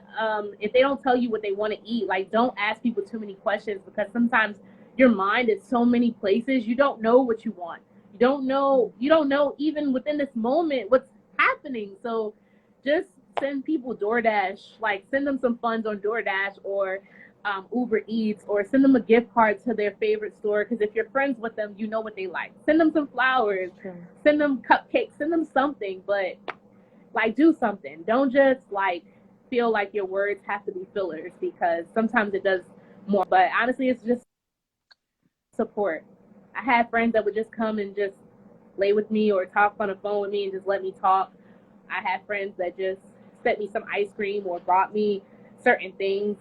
S2: if they don't tell you what they want to eat, like, don't ask people too many questions, because sometimes your mind is so many places, you don't know what you want. You don't know even within this moment what's happening. So just send people DoorDash, like, send them some funds on DoorDash or Uber Eats, or send them a gift card to their favorite store, because if you're friends with them, you know what they like. Send them some flowers, send them cupcakes, send them something, but like, do something. Don't just like feel like your words have to be fillers, because sometimes it does more. But honestly, it's just support. I had friends that would just come and just lay with me or talk on the phone with me and just let me talk. I had friends that just sent me some ice cream or brought me certain things.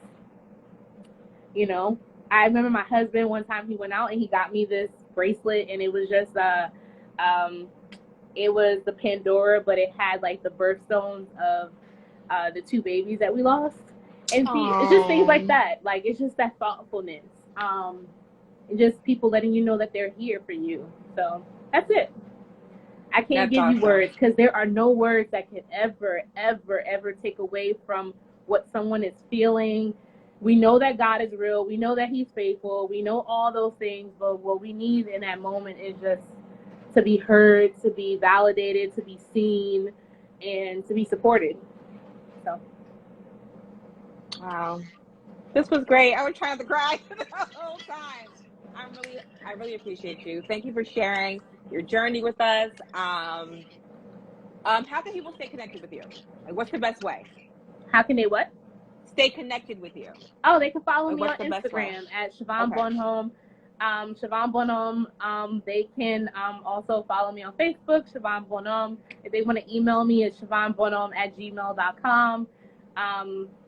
S2: You know, I remember my husband, one time he went out and he got me this bracelet, and it was just it was the Pandora, but it had like the birthstones of the two babies that we lost. And see, it's just things like that. Like, it's just that thoughtfulness. And just people letting you know that they're here for you. So that's it. I can't give you words, because there are no words that can ever, ever, ever take away from what someone is feeling. We know that God is real. We know that He's faithful. We know all those things. But what we need in that moment is just to be heard, to be validated, to be seen, and to be supported. So.
S1: Wow. This was great. I was trying to cry the whole time. I really appreciate you. Thank you for sharing your journey with us. How can people stay connected with you? Like, what's the best way?
S2: How can they what?
S1: Stay connected with you.
S2: Oh, they can follow me on Instagram at Schivane Bonhomme. Schivane Bonhomme. They can also follow me on Facebook, Schivane Bonhomme. If they want to email me, it's shivanebonhomme@gmail.com.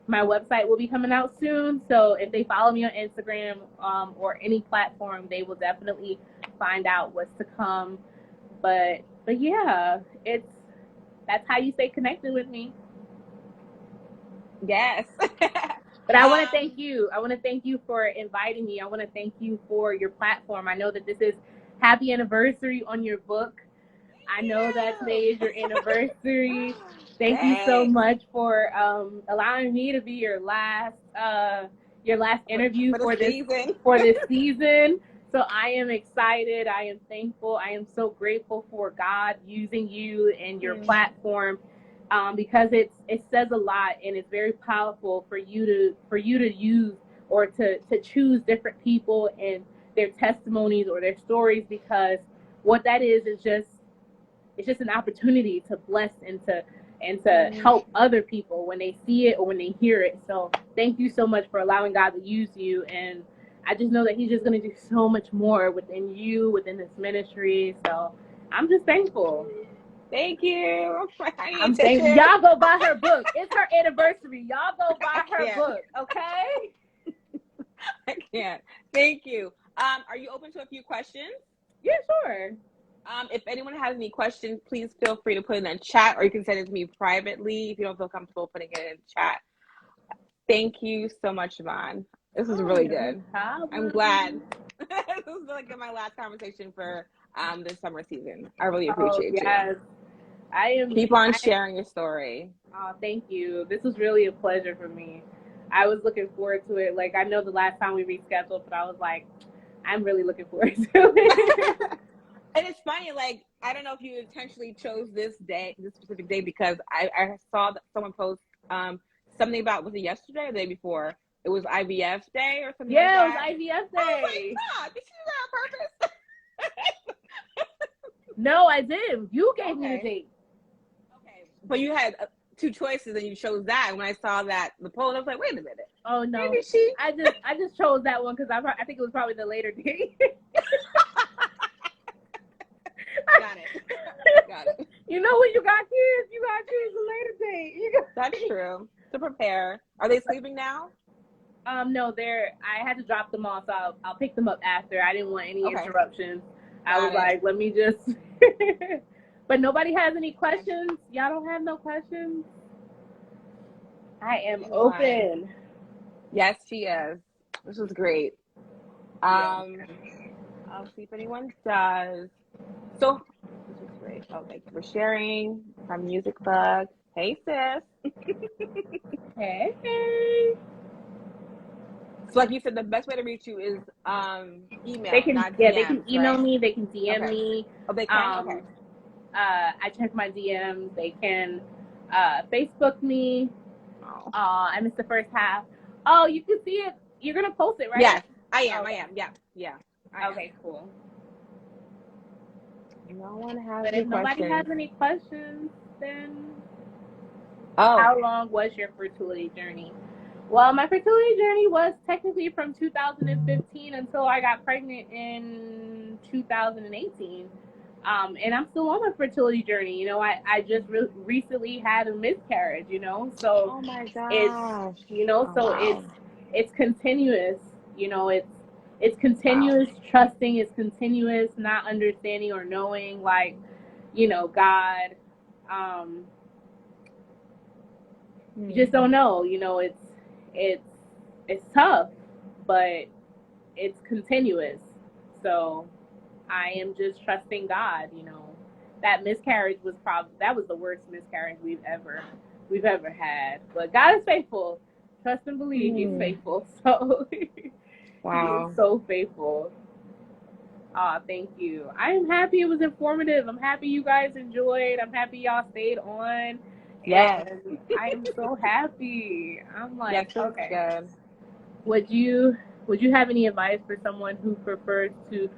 S2: My website will be coming out soon, so if they follow me on Instagram or any platform, they will definitely find out what's to come. But yeah, that's how you stay connected with me.
S1: Yes.
S2: But I want to thank you. I want to thank you for inviting me. I want to thank you for your platform. I know that this is happy anniversary on your book. I know that today is your anniversary. Thank you so much for allowing me to be your last interview for this season. So I am excited. I am thankful. I am so grateful for God using you and your platform, because it says a lot, and it's very powerful for you to use or to choose different people and their testimonies or their stories, because what that is just, it's just an opportunity to bless and to help other people when they see it or when they hear it. So thank you so much for allowing God to use you, and I just know that he's just going to do so much more within you, within this ministry. So I'm just thankful.
S1: Thank you.
S2: I'm thankful. Y'all go buy her book. It's her anniversary. Y'all go buy her book, okay?
S1: I can't. Thank you. Are you open to a few questions?
S2: Yeah, sure.
S1: If anyone has any questions, please feel free to put it in the chat, or you can send it to me privately if you don't feel comfortable putting it in the chat. Thank you so much, Schivane. This was really good. I'm glad. This was like my last conversation for this summer season. I really appreciate you. Keep on sharing your story.
S2: Oh, thank you. This was really a pleasure for me. I was looking forward to it. Like, I know the last time we rescheduled, but I was like, I'm really looking forward to it.
S1: And it's funny, like, I don't know if you intentionally chose this specific day, because I saw that someone post something about, was it yesterday or the day before? It was IVF day or something like that.
S2: Yeah, it was IVF day.
S1: Oh my God, did you do that on purpose?
S2: No, I didn't. You gave me the date.
S1: Okay, but you had two choices and you chose that. And when I saw that, the poll, I was like, wait a minute.
S2: Oh, no.
S1: Maybe she...
S2: I just chose that one because I think it was probably the later date.
S1: Got it.
S2: You know, when you got kids, you got to choose the later date.
S1: That's true. To prepare. Are they sleeping now?
S2: No, I had to drop them off, so I'll pick them up after. I didn't want any interruptions. I was like, let me just... But nobody has any questions? Y'all don't have no questions? I am open.
S1: Yes, she is. This was great. I'll see if anyone does. So, this is great. Oh, thank you for sharing from Music Bug. Hey, sis.
S2: Hey.
S1: So, like you said, the best way to reach you is email.
S2: They can,
S1: not DMs,
S2: they can email me. They can DM me.
S1: Oh, they can? Okay.
S2: I check my DMs. They can Facebook me. Oh, I missed the first half. Oh, you can see it. You're going to post it, right?
S1: Yes, I am. Okay. I am. Yeah.
S2: Okay, cool.
S1: No one has
S2: But
S1: any
S2: if nobody
S1: questions.
S2: has any questions, then how long was your fertility journey? Well, my fertility journey was technically from 2015 until I got pregnant in 2018. And I'm still on my fertility journey. You know, I just recently had a miscarriage, you know, so
S1: oh my gosh.
S2: It's, you know, it's continuous, you know, it's continuous trusting, it's continuous not understanding or knowing, like, you know, God, you just don't know, you know, it's tough, but it's continuous. So I am just trusting God, you know. That miscarriage was that was the worst miscarriage we've ever had. But God is faithful. Trust and believe he's faithful. So
S1: wow.
S2: He is so faithful. Thank you. I am happy it was informative. I'm happy you guys enjoyed. I'm happy y'all stayed on.
S1: Yes.
S2: And I am so happy. I'm like,
S1: yes, okay. Good.
S2: Would you have any advice for someone who prefers to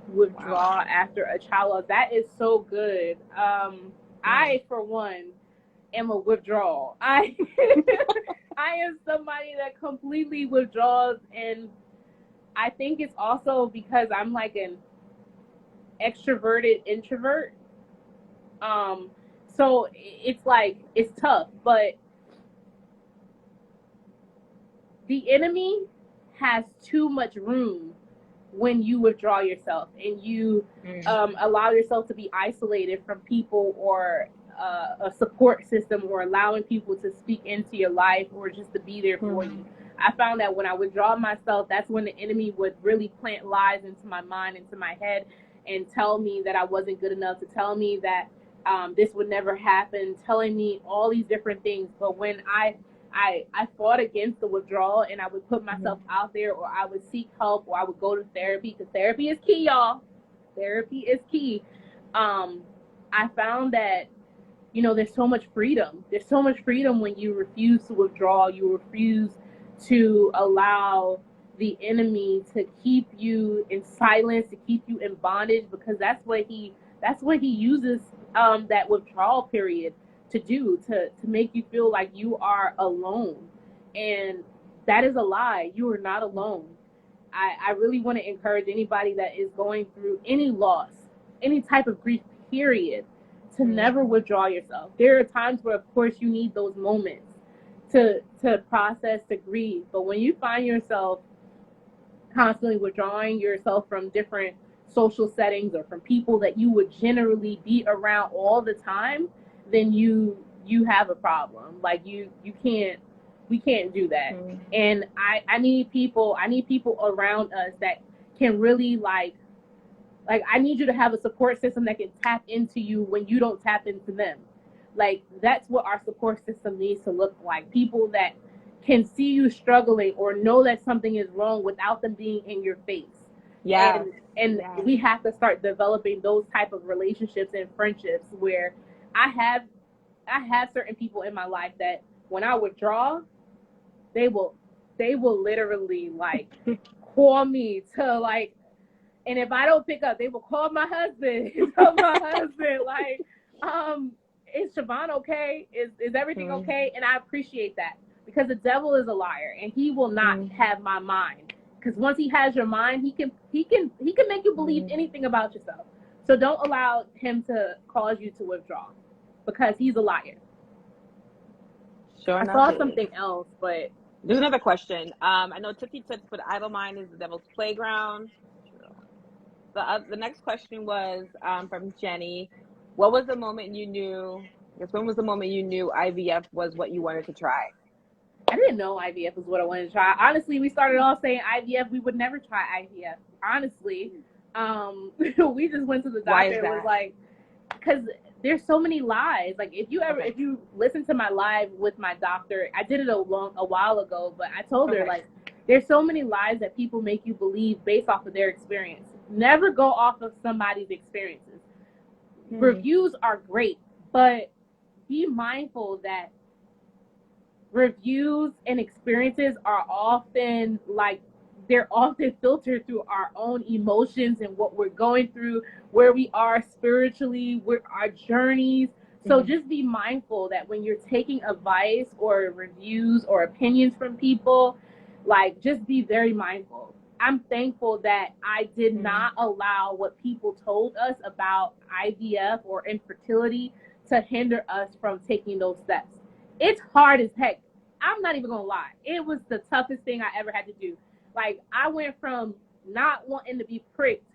S2: withdraw after a child loss? That is so good. I, for one, am a withdrawal. I am somebody that completely withdraws, and I think it's also because I'm like an extroverted introvert. So it's like, it's tough, but the enemy has too much room when you withdraw yourself and you allow yourself to be isolated from people or a support system, or allowing people to speak into your life or just to be there for you. I found that when I withdraw myself, that's when the enemy would really plant lies into my mind, into my head, and tell me that I wasn't good enough, to tell me that this would never happen, telling me all these different things. But when I fought against the withdrawal, and I would put myself out there, or I would seek help, or I would go to therapy, because therapy is key, y'all. Therapy is key. I found that, you know, there's so much freedom. There's so much freedom when you refuse to withdraw. You refuse to allow the enemy to keep you in silence, to keep you in bondage, because that's what he uses that withdrawal period to do, to make you feel like you are alone. And that is a lie. You are not alone. I really want to encourage anybody that is going through any loss, any type of grief period, to never withdraw yourself. There are times where, of course, you need those moments to process, to grieve. But when you find yourself constantly withdrawing yourself from different social settings, or from people that you would generally be around all the time, then you have a problem. Like we can't do that. And I need people around us that can really like I need you to have a support system that can tap into you when you don't tap into them. Like, that's what our support system needs to look like. People that can see you struggling, or know that something is wrong without them being in your face.
S1: Yeah.
S2: And we have to start developing those type of relationships and friendships where I have certain people in my life that when I withdraw, they will literally like call me to like, and if I don't pick up, they will call my husband. Like, is Schivane okay? Is everything okay? And I appreciate that, because the devil is a liar, and he will not have my mind. Because once he has your mind, he can make you believe anything about yourself. So don't allow him to cause you to withdraw, because he's a liar.
S1: Sure.
S2: I saw something else, but
S1: there's another question. I know Tootsie Toots put idle mind is the devil's playground. The next question was from Jenny. What was the moment you knew? When was the moment you knew IVF was what you wanted to try?
S2: I didn't know IVF was what I wanted to try. Honestly, we started off saying IVF. We would never try IVF. Honestly, we just went to the doctor and was like, because there's so many lies. Like, if you listen to my live with my doctor, I did it a while ago, but I told her, like, there's so many lies that people make you believe based off of their experience. Never go off of somebody's experiences. Reviews are great, but be mindful that reviews and experiences are often they're often filtered through our own emotions and what we're going through, where we are spiritually, with our journeys. So just be mindful that when you're taking advice or reviews or opinions from people, like, just be very mindful. I'm thankful that I did not allow what people told us about IVF or infertility to hinder us from taking those steps. It's hard as heck. I'm not even gonna lie. It was the toughest thing I ever had to do. Like, I went from not wanting to be pricked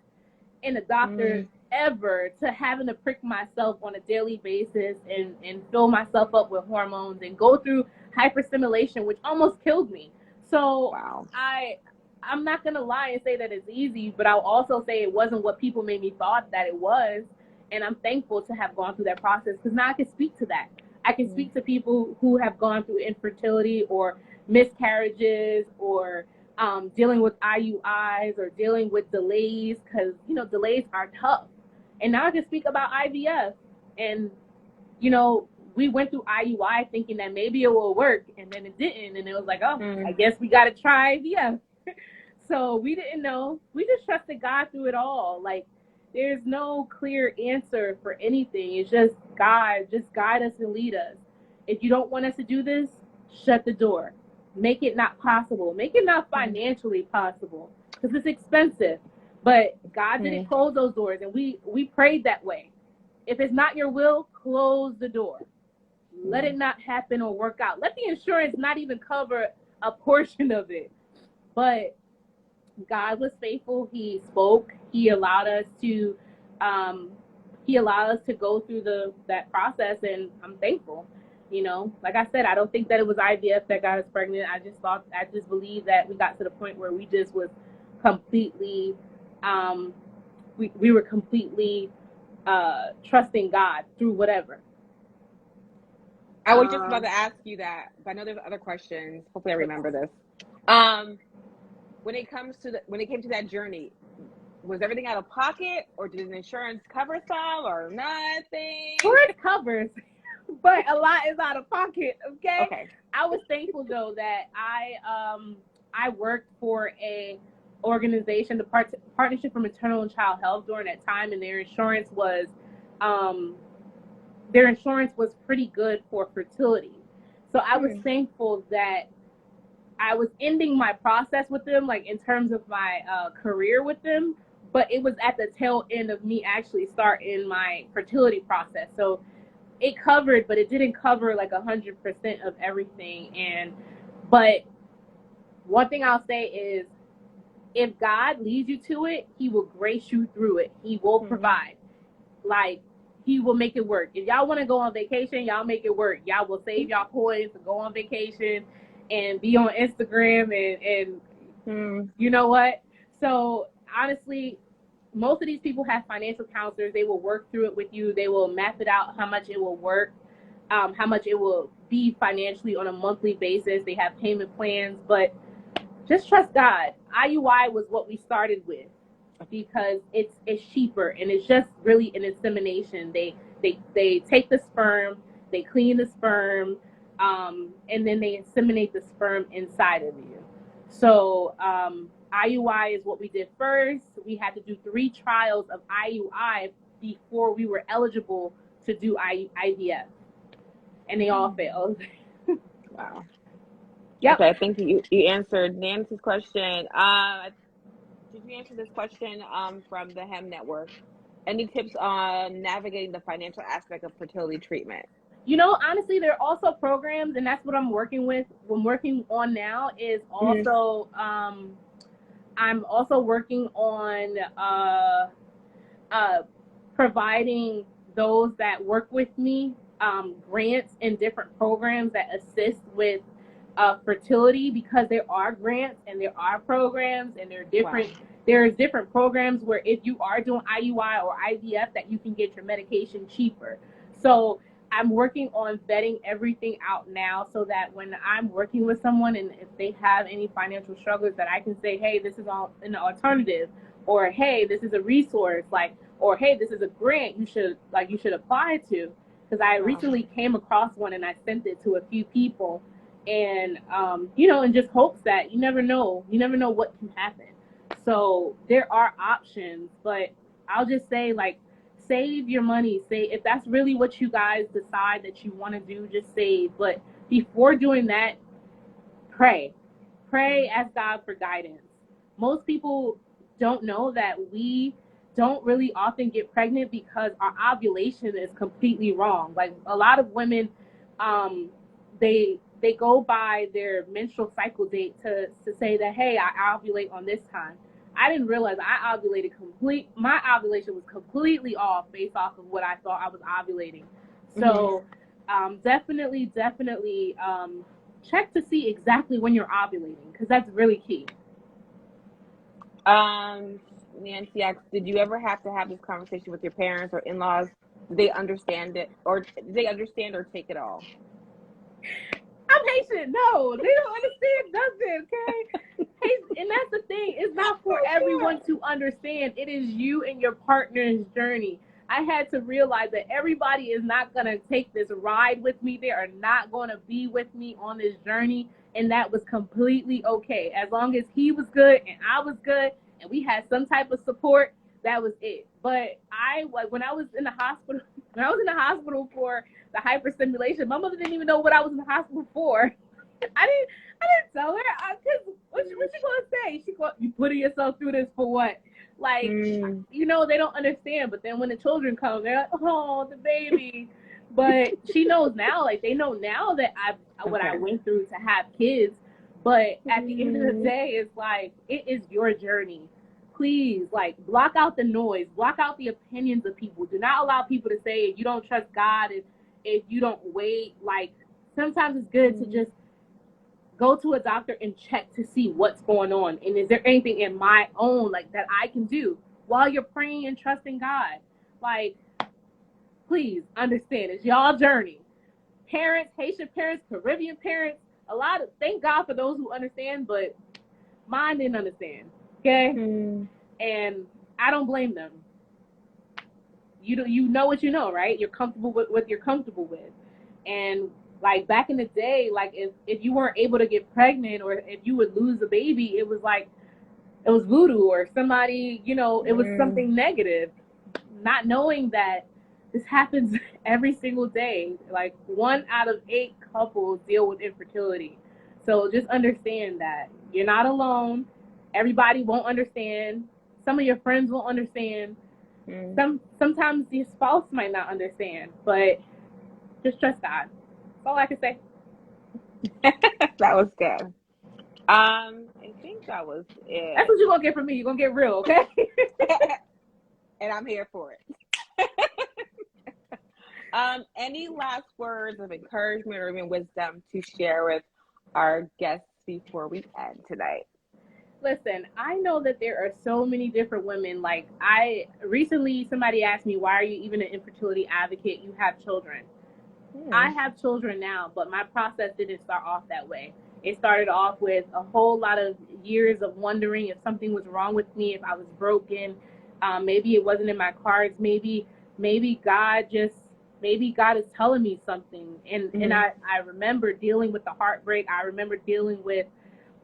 S2: in a doctor ever to having to prick myself on a daily basis and fill myself up with hormones and go through hyperstimulation, which almost killed me. So I'm not going to lie and say that it's easy, but I'll also say it wasn't what people made me thought that it was. And I'm thankful to have gone through that process, because now I can speak to that. I can speak to people who have gone through infertility or miscarriages or dealing with IUIs or dealing with delays, because, you know, delays are tough. And now I can speak about IVF. And, you know, we went through IUI thinking that maybe it will work, and then it didn't. And it was like, I guess we got to try IVF. So we didn't know. We just trusted God through it all. Like, there's no clear answer for anything. It's just God. Just guide us and lead us. If you don't want us to do this, shut the door. Make it not possible. Make it not financially possible, because it's expensive. But God didn't close those doors, and we prayed that way. If it's not your will, close the door. Let it not happen or work out. Let the insurance not even cover a portion of it. But God was faithful. He spoke. He allowed us to go through that process, and I'm thankful. You know, like I said, I don't think that it was IVF that got us pregnant. I just believe that we got to the point where we just was completely, we were completely trusting God through whatever.
S1: I was just about to ask you that, but I know there's other questions. Hopefully I remember this. When it came to that journey, was everything out of pocket, or did the insurance cover some, or nothing?
S2: Insurance covers, but a lot is out of pocket.
S1: Okay.
S2: I was thankful though that I worked for a organization, the Partnership for Maternal and Child Health, during that time, and their insurance was pretty good for fertility. So I was thankful that I was ending my process with them, like in terms of my career with them, but it was at the tail end of me actually starting my fertility process. So it covered, but it didn't cover like 100% of everything. But one thing I'll say is, if God leads you to it, he will grace you through it. He will provide. Like, he will make it work. If y'all want to go on vacation, y'all make it work. Y'all will save y'all coins to go on vacation and be on Instagram and you know what? So honestly, most of these people have financial counselors. They will work through it with you. They will map it out how much it will work, how much it will be financially on a monthly basis. They have payment plans, but just trust God. IUI was what we started with because it's cheaper, and it's just really an insemination. They take the sperm, they clean the sperm, and then they inseminate the sperm inside of you. So IUI is what we did first. We had to do 3 trials of IUI before we were eligible to do IVF, and they all failed.
S1: Wow.
S2: Yep.
S1: Okay, I think you answered Nancy's question. Did you answer this question from the HEM Network? Any tips on navigating the financial aspect of fertility treatment?
S2: You know, honestly, there are also programs, and that's what I'm working on now, is also I'm also working on providing those that work with me grants and different programs that assist with fertility, because there are grants and there are programs, and there are different there's different programs where if you are doing IUI or IVF, that you can get your medication cheaper. So I'm working on vetting everything out now, so that when I'm working with someone and if they have any financial struggles, that I can say, hey, this is an alternative, or hey, this is a resource, like, or hey, this is a grant you should apply to. Because I recently came across one and I sent it to a few people, and in just hopes that you never know what can happen. So there are options, but I'll just say, like, save your money. If that's really what you guys decide that you want to do, just save. But before doing that, pray, ask God for guidance. Most people don't know that we don't really often get pregnant because our ovulation is completely wrong. Like, a lot of women, they go by their menstrual cycle date to say that, hey, I ovulate on this time. I didn't realize I ovulated my ovulation was completely off based off of what I thought I was ovulating. So definitely check to see exactly when you're ovulating, because that's really key.
S1: Nancy asks, did you ever have to have this conversation with your parents or in-laws? Do they understand it, or do they understand or take it all?
S2: I'm Haitian. No, they don't understand nothing, okay? And that's the thing. It's not for everyone to understand. It is you and your partner's journey. I had to realize that everybody is not going to take this ride with me. They are not going to be with me on this journey, and that was completely okay. As long as he was good and I was good and we had some type of support, that was it. But when I was in the hospital for the hyperstimulation, my mother didn't even know what I was in the hospital for. I didn't tell her, because what she gonna say? You putting yourself through this for what? Like, they don't understand. But then when the children come, they're like, oh, the baby. But she knows now, like, they know now that what I went through to have kids. But at the end of the day, it's like, it is your journey. Please, like, block out the noise, block out the opinions of people. Do not allow people to say, if you don't trust God, if you don't wait. Like, sometimes it's good to just go to a doctor and check to see what's going on. And is there anything in my own, like, that I can do while you're praying and trusting God? Like, please understand, it's y'all journey. Parents, Haitian parents, Caribbean parents, thank God for those who understand, but mine didn't understand, okay? And I don't blame them. You know what you know, right? You're comfortable with what you're comfortable with. And like back in the day, like if you weren't able to get pregnant or if you would lose a baby, it was like, it was voodoo or somebody, you know, it was something negative. Not knowing that this happens every single day. Like 1 out of 8 couples deal with infertility. So just understand that you're not alone. Everybody won't understand. Some of your friends won't understand. Sometimes your spouse might not understand, but just trust God. That's all I can say.
S1: That was good. I think that was it.
S2: That's what you're gonna get from me. You're gonna get real, okay?
S1: And I'm here for it. Any last words of encouragement or even wisdom to share with our guests before we end tonight?
S2: Listen, I know that there are so many different women. Like, recently somebody asked me, why are you even an infertility advocate? You have children. I have children now, but my process didn't start off that way. It started off with a whole lot of years of wondering if something was wrong with me, if I was broken. Maybe it wasn't in my cards. Maybe God is telling me something. And I remember dealing with the heartbreak. I remember dealing with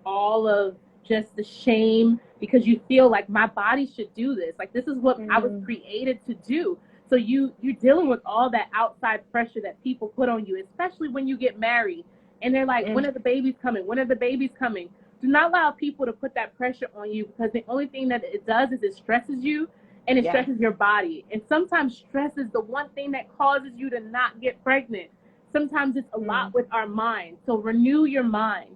S2: all of just the shame, because you feel like my body should do this. Like, this is what I was created to do. So you're dealing with all that outside pressure that people put on you, especially when you get married. And they're like, when are the babies coming? When are the babies coming? Do not allow people to put that pressure on you, because the only thing that it does is it stresses you and it stresses your body. And sometimes stress is the one thing that causes you to not get pregnant. Sometimes it's a lot with our mind. So renew your mind.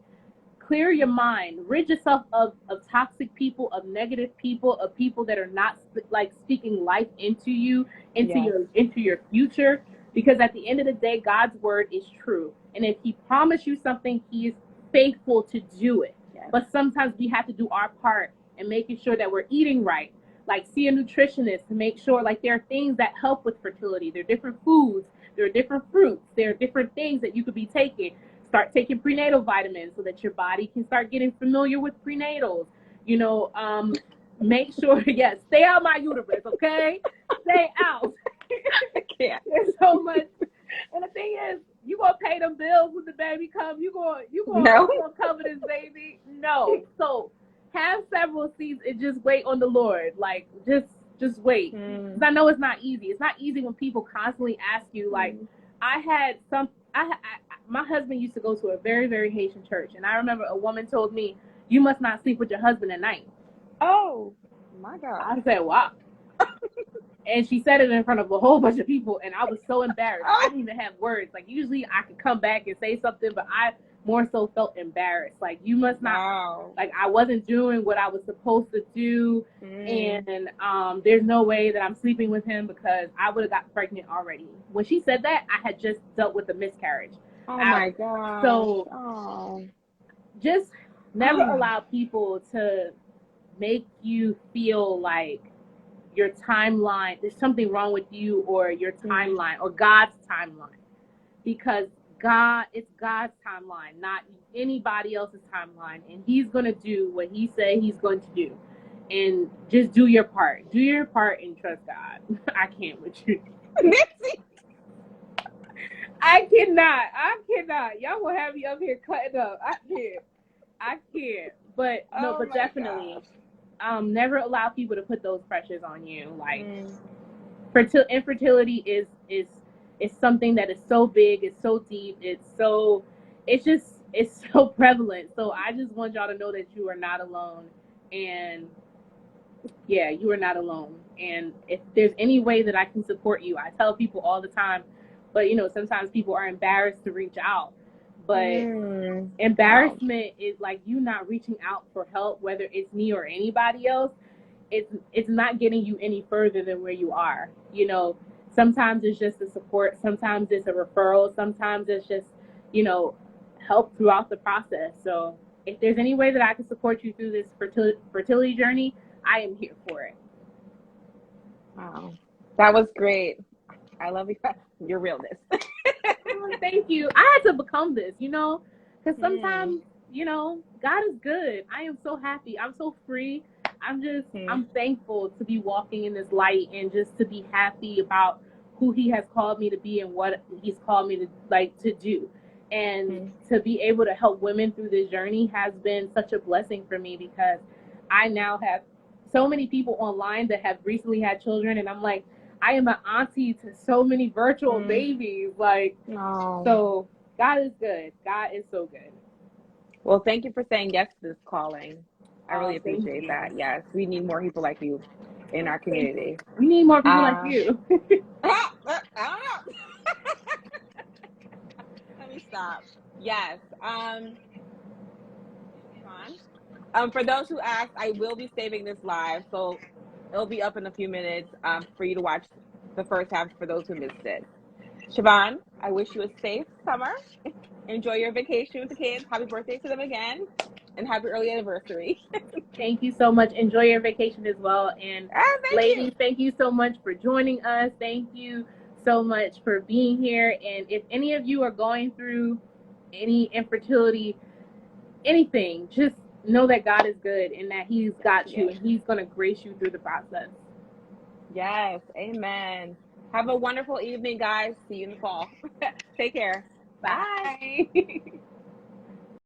S2: Clear your mind. Rid yourself of toxic people, of negative people, of people that are not like speaking life into you, into your future. Because at the end of the day, God's word is true. And if he promised you something, he is faithful to do it. Yes. But sometimes we have to do our part in making sure that we're eating right. Like, see a nutritionist to make sure, like, there are things that help with fertility. There are different foods. There are different fruits. There are different things that you could be taking. Start taking prenatal vitamins so that your body can start getting familiar with prenatals. You know, make sure, stay out my uterus, okay? Stay out.
S1: I can't.
S2: There's so much. And the thing is, you gonna pay them bills when the baby comes. You gonna cover this baby. No. So have several seats and just wait on the Lord. Like, just wait. Because I know it's not easy. It's not easy when people constantly ask you, like, my husband used to go to a very, very Haitian church, and I remember a woman told me, you must not sleep with your husband at night.
S1: Oh, my God.
S2: I said, wow. And she said it in front of a whole bunch of people, and I was so embarrassed. I didn't even have words. Like, usually I could come back and say something, but I more so felt embarrassed. Like, you must not, like, I wasn't doing what I was supposed to do, and there's no way that I'm sleeping with him, because I would have got pregnant already. When she said that, I had just dealt with a miscarriage.
S1: Oh, my God.
S2: So just never allow people to make you feel like your timeline, there's something wrong with you or your timeline or God's timeline. Because it's God's timeline, not anybody else's timeline. And he's going to do what he said he's going to do. And just do your part. Do your part and trust God. I can't with you. I cannot. Y'all will have me up here cutting up. I can't. But no, but definitely, never allow people to put those pressures on you. Like, infertility is something that is so big, it's so deep, it's so prevalent. So I just want y'all to know that you are not alone. And you are not alone. And if there's any way that I can support you, I tell people all the time. But, you know, sometimes people are embarrassed to reach out. But embarrassment is like you not reaching out for help, whether it's me or anybody else. It's not getting you any further than where you are. You know, Sometimes it's just the support. Sometimes it's a referral. Sometimes it's just, you know, help throughout the process. So if there's any way that I can support you through this fertility journey, I am here for it.
S1: Wow. That was great. I love your realness.
S2: Thank you. I had to become this, you know, because sometimes, you know, God is good. I am so happy. I'm so free. I'm thankful to be walking in this light and just to be happy about who he has called me to be and what he's called me to do. And to be able to help women through this journey has been such a blessing for me, because I now have so many people online that have recently had children, and I'm like, I am an auntie to so many virtual babies. Like, so God is good. God is so good.
S1: Well, thank you for saying yes to this calling. I really appreciate that. Yes, we need more people like you in our community.
S2: We need more people like you.
S1: I don't know. Let me stop. Yes. For those who asked, I will be saving this live, so it'll be up in a few minutes for you to watch the first half for those who missed it. Schivane, I wish you a safe summer. Enjoy your vacation with the kids. Happy birthday to them again, and happy early anniversary.
S2: Thank you so much. Enjoy your vacation as well. And ladies, thank you so much for joining us. Thank you so much for being here. And if any of you are going through any infertility, anything, just know that God is good and that he's got you and he's going to grace you through the process.
S1: Yes. Amen. Have a wonderful evening, guys. See you in the fall. Take care.
S2: Bye.